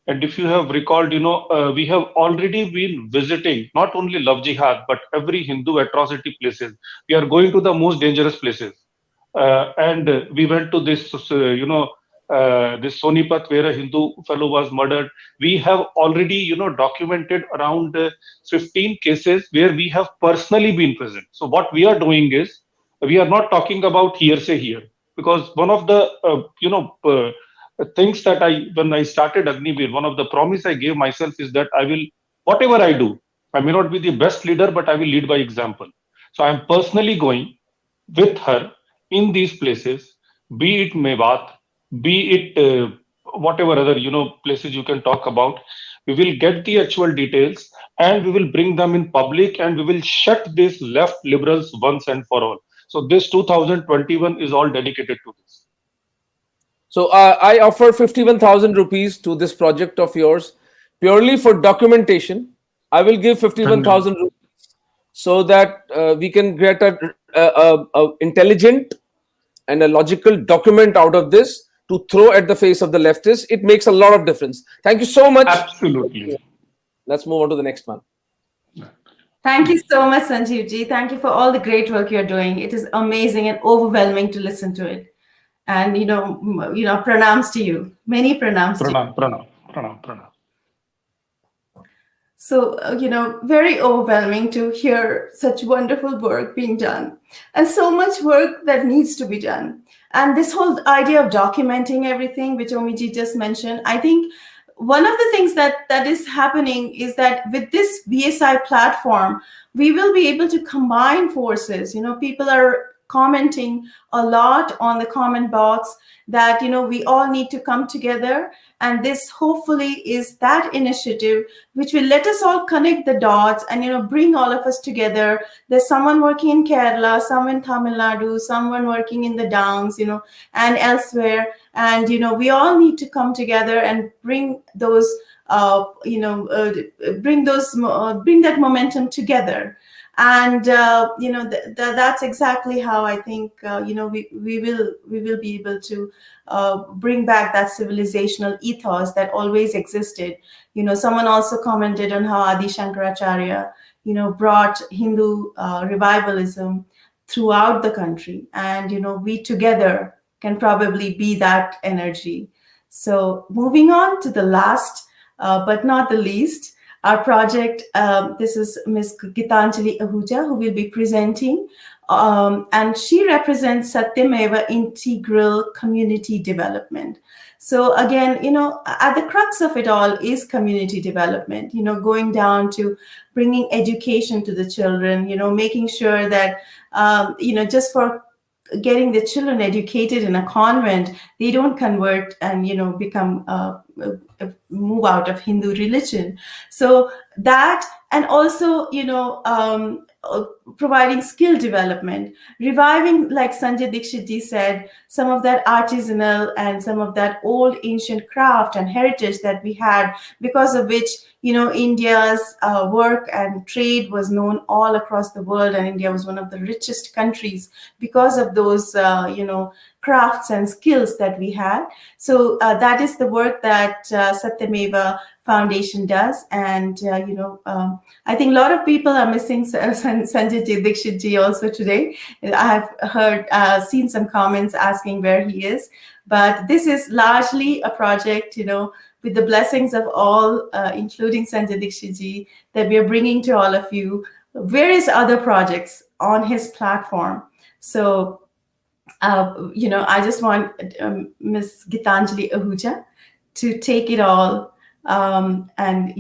and if you have recalled, we have already been visiting not only Love Jihad, but every Hindu atrocity places. We are going to the most dangerous places. And we went to this, this Sonipat where a Hindu fellow was murdered. We have already, documented around 15 cases where we have personally been present. So what we are doing is, we are not talking about hearsay here, because one of the, things that when I started Agnivir, one of the promise I gave myself is that I will, whatever I do, I may not be the best leader, but I will lead by example. So I am personally going with her in these places, be it Mewat, be it whatever other places you can talk about. We will get the actual details and we will bring them in public, and we will shut these left liberals once and for all. So this 2021 is all dedicated to this. So I offer 51,000 rupees to this project of yours purely for documentation. I will give 51,000 rupees so that we can get a intelligent and a logical document out of this to throw at the face of the leftists. It makes a lot of difference. Thank you so much. Absolutely. Let's move on to the next one. Thank you so much, Sanjeev ji. Thank you for all the great work you're doing. It is amazing and overwhelming to listen to it. And pranams to you. Many pranams to you. Pranam. So, very overwhelming to hear such wonderful work being done and so much work that needs to be done. And this whole idea of documenting everything, which Omiji just mentioned, I think one of the things that is happening is that with this VSI platform, we will be able to combine forces. People are commenting a lot on the comment box that we all need to come together, and this hopefully is that initiative which will let us all connect the dots and bring all of us together. There's someone working in Kerala, someone in Tamil Nadu, someone working in the Downs, and elsewhere, and we all need to come together and bring those bring that momentum together. And that's exactly how I think we will be able to bring back that civilizational ethos that always existed. Someone also commented on how Adi Shankaracharya brought Hindu revivalism throughout the country, and we together can probably be that energy. So moving on to the last, but not the least, our project. This is Ms. Gitanjali Ahuja, who will be presenting, and she represents Satyameva Integral Community Development. So again, at the crux of it all is community development, going down to bringing education to the children, making sure that, just for getting the children educated in a convent, they don't convert and become move out of Hindu religion. So that, and also providing skill development, reviving, like Sanjay Dixit ji said, some of that artisanal and some of that old ancient craft and heritage that we had, because of which India's work and trade was known all across the world, and India was one of the richest countries because of those crafts and skills that we had. So that is the work that Satyameva Foundation does. And I think a lot of people are missing Sanjay Dixit ji also today. I have seen some comments asking where he is, but this is largely a project, with the blessings of all, including Sanjay Dixit ji, that we are bringing to all of you various other projects on his platform. So I just want Ms. Gitanjali Ahuja to take it all, and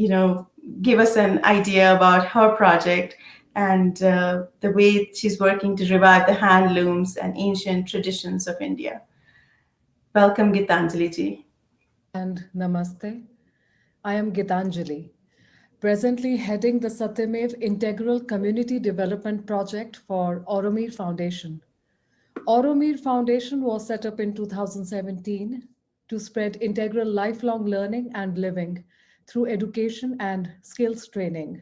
give us an idea about her project and the way she's working to revive the handlooms and ancient traditions of India. Welcome, Gitanjali ji. And namaste. I am Gitanjali, presently heading the Satyamev Integral Community Development Project for Oromir Foundation. Oromir Foundation was set up in 2017 to spread integral lifelong learning and living through education and skills training.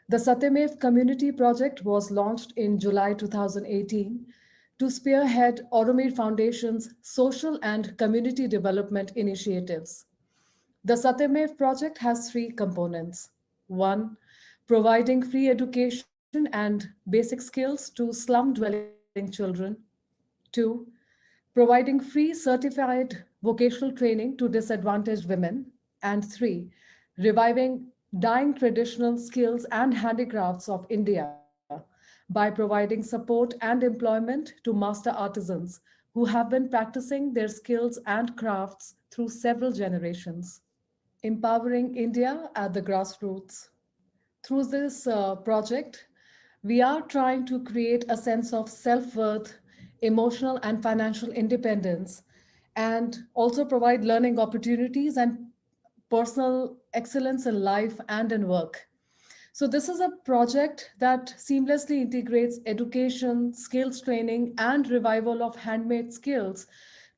The Satyamev Community Project was launched in July 2018 to spearhead Oromir Foundation's social and community development initiatives. The Satyamev project has three components. One, providing free education and basic skills to slum-dwelling children. Two, providing free certified vocational training to disadvantaged women. And three, reviving dying traditional skills and handicrafts of India by providing support and employment to master artisans who have been practicing their skills and crafts through several generations. Empowering India at the grassroots. Through this project, we are trying to create a sense of self-worth, emotional and financial independence, and also provide learning opportunities and personal excellence in life and in work. So this is a project that seamlessly integrates education, skills training, and revival of handmade skills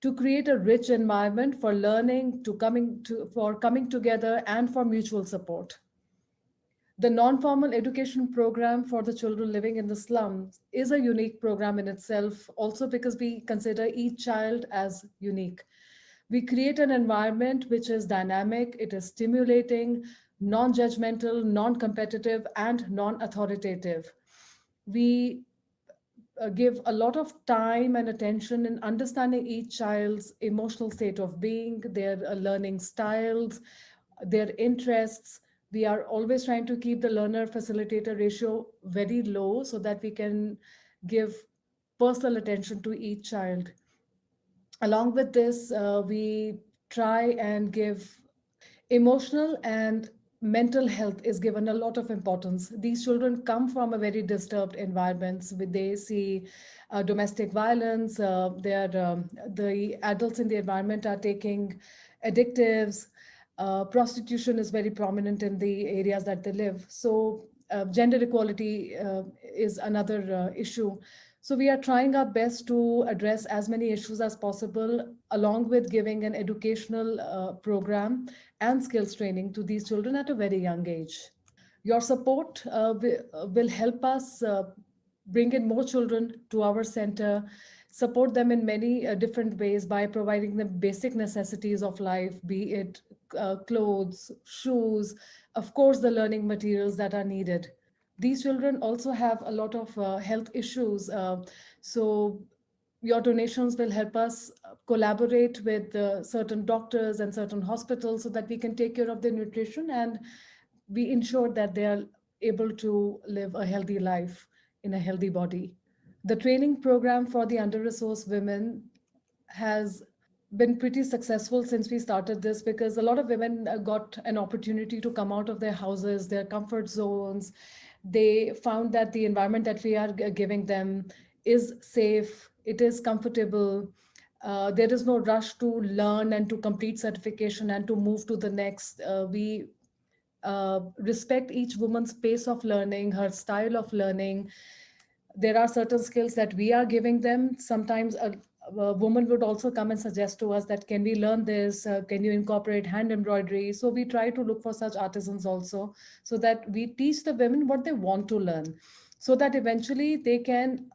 to create a rich environment for learning, for coming together, and for mutual support. The non-formal education program for the children living in the slums is a unique program in itself, also because we consider each child as unique. We create an environment which is dynamic, it is stimulating, non-judgmental, non-competitive, and non-authoritative. We give a lot of time and attention in understanding each child's emotional state of being, their learning styles, their interests. We are always trying to keep the learner facilitator ratio very low so that we can give personal attention to each child. Along with this, we try and give emotional and mental health is given a lot of importance. These children come from a very disturbed environments where they see domestic violence. The adults in the environment are taking addictives. Prostitution is very prominent in the areas that they live. So gender equality is another issue. So we are trying our best to address as many issues as possible, along with giving an educational program and skills training to these children at a very young age. Your support will help us bring in more children to our center, support them in many different ways by providing them basic necessities of life, be it clothes, shoes, of course, the learning materials that are needed. These children also have a lot of health issues. So your donations will help us collaborate with certain doctors and certain hospitals so that we can take care of their nutrition and we ensure that they are able to live a healthy life in a healthy body. The training program for the under-resourced women has been pretty successful since we started this because a lot of women got an opportunity to come out of their houses, their comfort zones. They found that the environment that we are giving them is safe, it is comfortable. There is no rush to learn and to complete certification and to move to the next. We respect each woman's pace of learning, her style of learning. There are certain skills that we are giving them. Sometimes a woman would also come and suggest to us that can we learn this, can you incorporate hand embroidery? So we try to look for such artisans also, so that we teach the women what they want to learn, so that eventually they can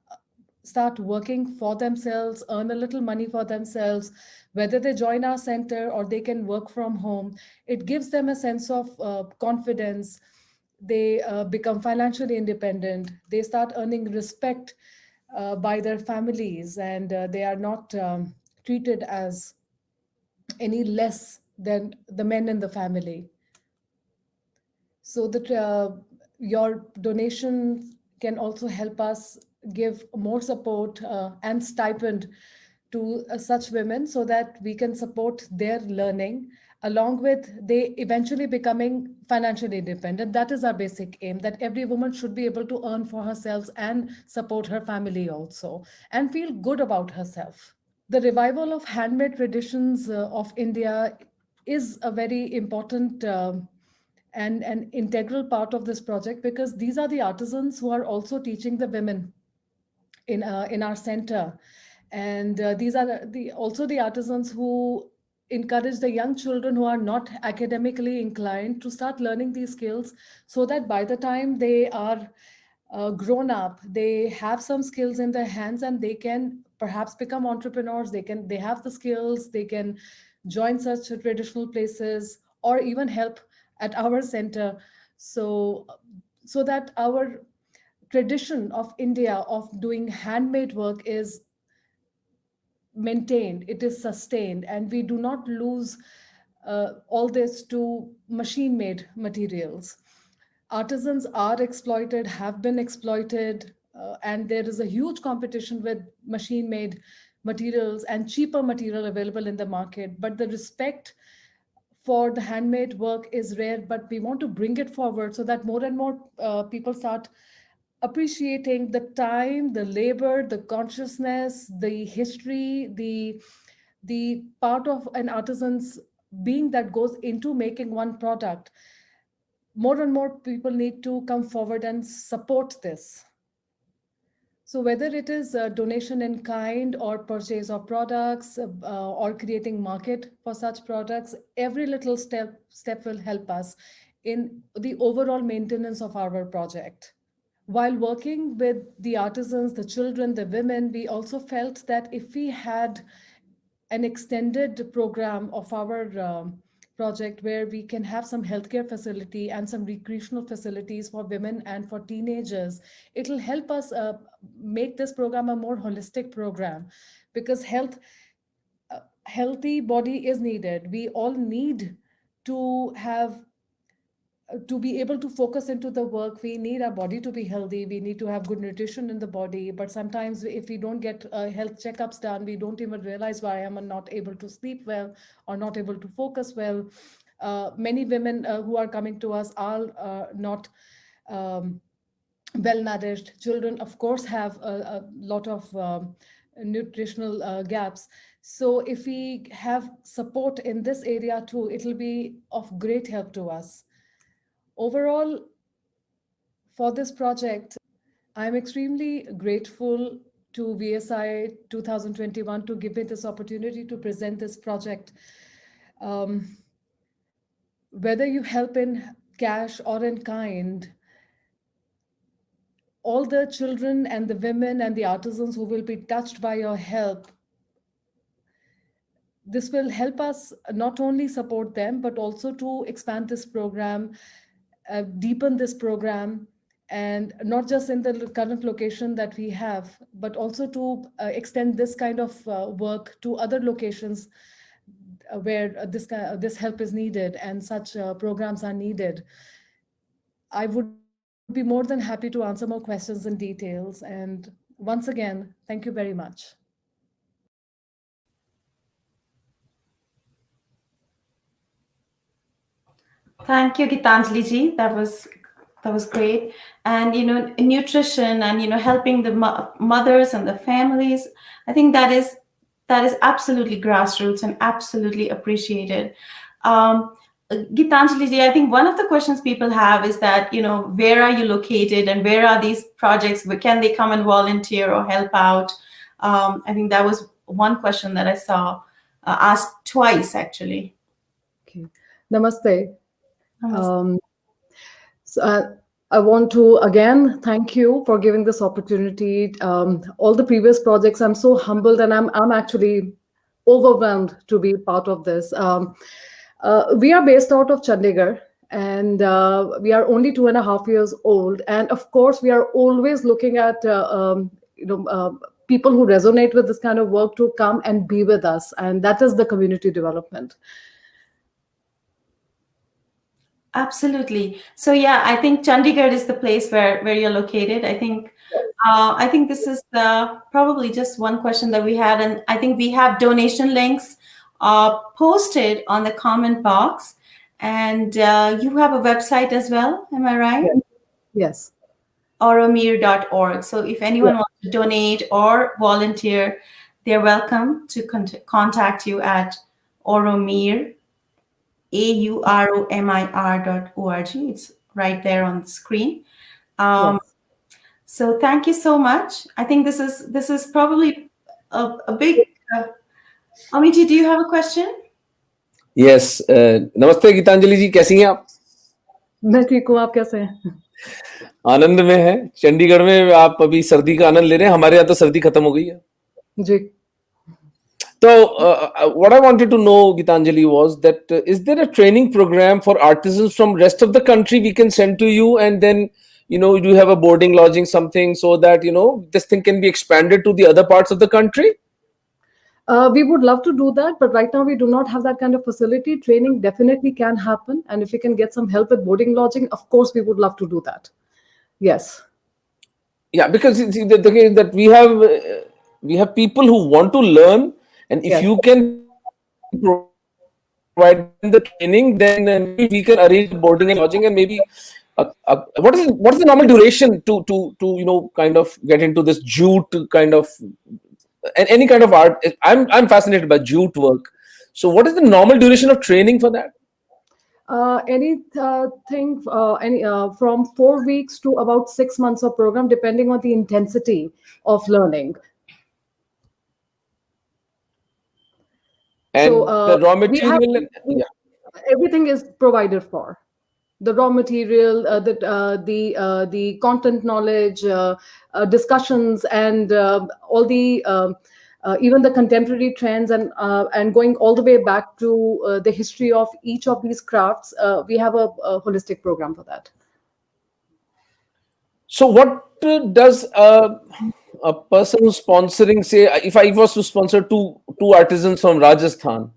start working for themselves, earn a little money for themselves, whether they join our center or they can work from home. It gives them a sense of confidence. They become financially independent. They start earning respect by their families, and they are not treated as any less than the men in the family. So that your donation can also help us give more support and stipend to such women so that we can support their learning along with they eventually becoming financially independent. That is our basic aim, that every woman should be able to earn for herself and support her family also and feel good about herself. The revival of handmade traditions of India is a very important and an integral part of this project because these are the artisans who are also teaching the women in our center, and these are also the artisans who encourage the young children who are not academically inclined to start learning these skills so that by the time they are grown up they have some skills in their hands and they can perhaps become entrepreneurs. They have the skills, they can join such traditional places or even help at our center, so so that our tradition of India of doing handmade work is maintained, it is sustained, and we do not lose all this to machine made materials. Artisans are exploited, have been exploited, and there is a huge competition with machine made materials and cheaper material available in the market. But the respect for the handmade work is rare, but we want to bring it forward so that more and more people start appreciating the time, the labor, the consciousness, the history, the part of an artisan's being that goes into making one product. More and more people need to come forward and support this. So whether it is a donation in kind or purchase of products or creating market for such products, every little step will help us in the overall maintenance of our project. While working with the artisans, the children, the women, we also felt that if we had an extended program of our project where we can have some healthcare facility and some recreational facilities for women and for teenagers, it'll help us make this program a more holistic program because healthy body is needed. We all need to have to be able to focus into the work. We need our body to be healthy, we need to have good nutrition in the body, but sometimes if we don't get health checkups done, we don't even realize why I'm not able to sleep well or not able to focus well. Many women who are coming to us are not well nourished. Children of course have a lot of nutritional gaps. So if we have support in this area too, it will be of great help to us. Overall, for this project, I'm extremely grateful to VSI 2021 to give me this opportunity to present this project. Whether you help in cash or in kind, all the children and the women and the artisans who will be touched by your help, this will help us not only support them, but also to expand this program, deepen this program, and not just in the current location that we have, but also to extend this kind of work to other locations where this help is needed and such programs are needed. I would be more than happy to answer more questions in details. And once again, thank you very much. Thank you, Gitanjali ji. That was great. And nutrition and helping the mothers and the families. I think that is absolutely grassroots and absolutely appreciated. Gitanjali ji, I think one of the questions people have is that where are you located and where are these projects? Where can they come and volunteer or help out? I think that was one question that I saw asked twice actually. Okay. Namaste. I want to again thank you for giving this opportunity. All the previous projects, I'm so humbled and I'm actually overwhelmed to be part of this. We are based out of Chandigarh, and we are only 2.5 years old. And of course, we are always looking at people who resonate with this kind of work to come and be with us, and that is the community development. Absolutely. So yeah, I think Chandigarh is the place where you're located. I think this is probably just one question that we had, and I think we have donation links posted on the comment box, and you have a website as well. Am I right? Yes. Oromir.org. So if anyone wants to donate or volunteer, they're welcome to contact you at Oromir. AUROMIR.org. It's right there on the screen. So thank you so much. I think this is probably a big. Amiji, do you have a question? Yes. Namaste Gitanjali ji, कैसी हैं आप? मैं ठीक हूँ, आप कैसे हैं? आनंद में है. चंडीगढ़ में आप अभी सर्दी का आनंद ले रहे हैं. हमारे यहाँ तो सर्दी खत्म हो गई है. जी. So what I wanted to know, Gitanjali, was that is there a training program for artisans from rest of the country we can send to you, and then you have a boarding, lodging, something, so that this thing can be expanded to the other parts of the country? We would love to do that, but right now we do not have that kind of facility. Training definitely can happen, and if we can get some help with boarding, lodging, of course we would love to do that. Yes. Yeah, because the thing is that we have people who want to learn. And if you can provide the training, then we can arrange boarding and lodging, and maybe what is the normal duration to kind of get into this jute kind of any kind of art? I'm fascinated by jute work. So what is the normal duration of training for that? Anything from 4 weeks to about 6 months of program, depending on the intensity of learning. And the raw material, everything is provided for. The raw material, the content knowledge, discussions, and all the even the contemporary trends, and going all the way back to the history of each of these crafts. We have a holistic program for that. So what does a person who's sponsoring, say, if I was to sponsor two artisans from Rajasthan,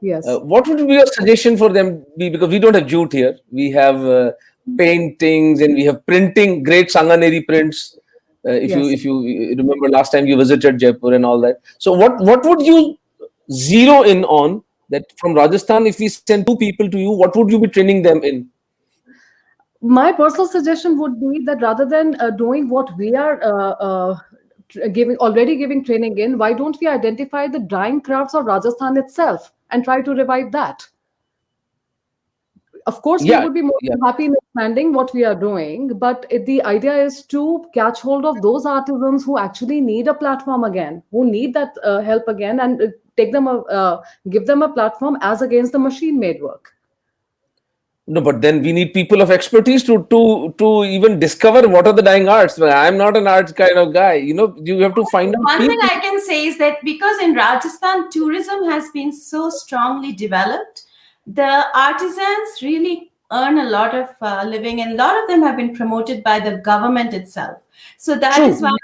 yes, what would be your suggestion for them? Because we don't have jute here. We have paintings and we have printing, great Sanganeri prints. If you remember last time you visited Jaipur and all that. So what would you zero in on that from Rajasthan? If we send 2 people to you, what would you be training them in? My personal suggestion would be that rather than doing what we are already giving training in, why don't we identify the drying crafts of Rajasthan itself and try to revive that? Of course, we would be more happy in expanding what we are doing, but the idea is to catch hold of those artisans who actually need a platform again, who need that help again, and give them a platform as against the machine-made work. No, but then we need people of expertise to even discover what are the dying arts. Well, I'm not an arts kind of guy. You know, you have to find out One thing people. I can say is that because in Rajasthan, tourism has been so strongly developed, the artisans really earn a lot of living, and a lot of them have been promoted by the government itself. So that True. is why,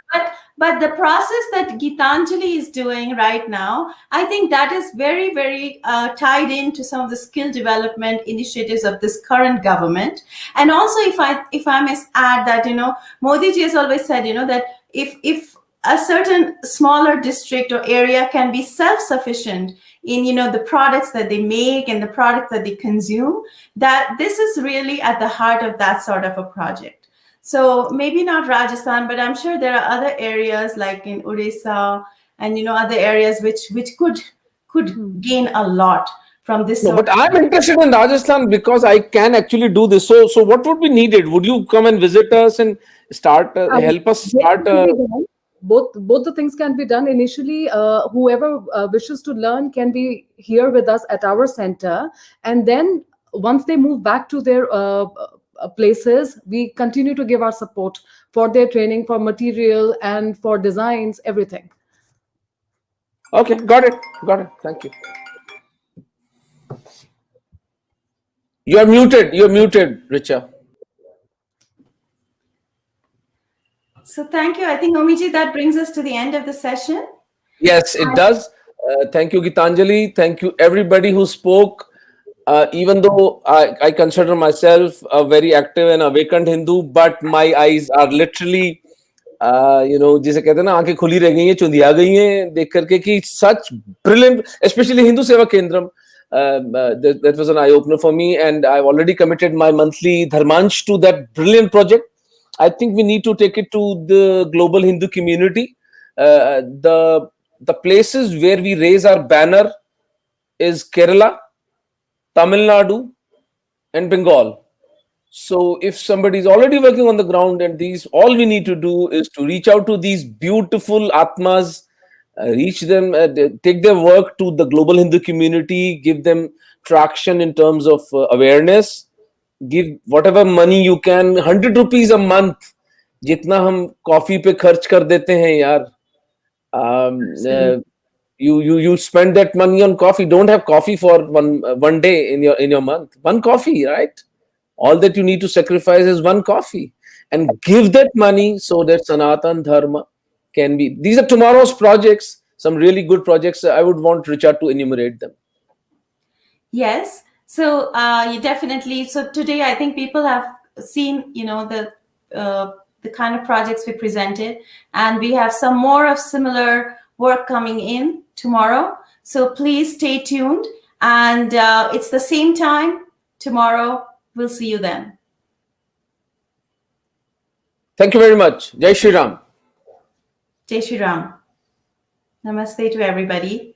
but the process that Gitanjali is doing right now, I think that is very, very tied into some of the skill development initiatives of this current government. And also, if I must add that, you know, Modi ji has always said, you know, that if a certain smaller district or area can be self-sufficient in, you know, the products that they make and the products that they consume, that this is really at the heart of that sort of a project. So maybe not Rajasthan, but I'm sure there are other areas like in Odisha and, you know, other areas which could gain a lot from this. No, sort but I'm interested in Rajasthan because I can actually do this. So what would be needed? Would you come and visit us and start help us start? Both the things can be done. Initially, whoever wishes to learn can be here with us at our center, and then once they move back to their places, we continue to give our support for their training, for material, and for designs, everything. Okay, got it. Thank you. You're muted, Richa. So thank you. I think, Omiji, that brings us to the end of the session. Yes, it does. Thank you, Gitanjali. Thank you, everybody who spoke. Even though I consider myself a very active and awakened Hindu, but my eyes are literally, जिसे कहते हैं ना, आंखें खुली रह गई हैं, चुंधिया गई हैं देख करके कि such brilliant, especially Hindu Seva Kendram. That was an eye opener for me, and I've already committed my monthly dharmansh to that brilliant project. I think we need to take it to the global Hindu community. The places where we raise our banner is Kerala, Tamil Nadu, and Bengal. So if somebody is already working on the ground, and these, all we need to do is to reach out to these beautiful Atmas, reach them, take their work to the global Hindu community, give them traction in terms of awareness, give whatever money you can, 100 rupees a month, जितना हम coffee पे खर्च कर देते हैं यार, you spend that money on coffee. Don't have coffee for one day in your month. One coffee, right? All that you need to sacrifice is one coffee, and give that money so that Sanatan Dharma can be. These are tomorrow's projects. Some really good projects. I would want Richard to enumerate them. Yes. So you definitely. So today, I think people have seen, you know, the kind of projects we presented, and we have some more of similar work coming in tomorrow. So please stay tuned, and it's the same time tomorrow. We'll see you then. Thank you very much. Jai Shri Ram. Jai Shri Ram. Namaste to everybody.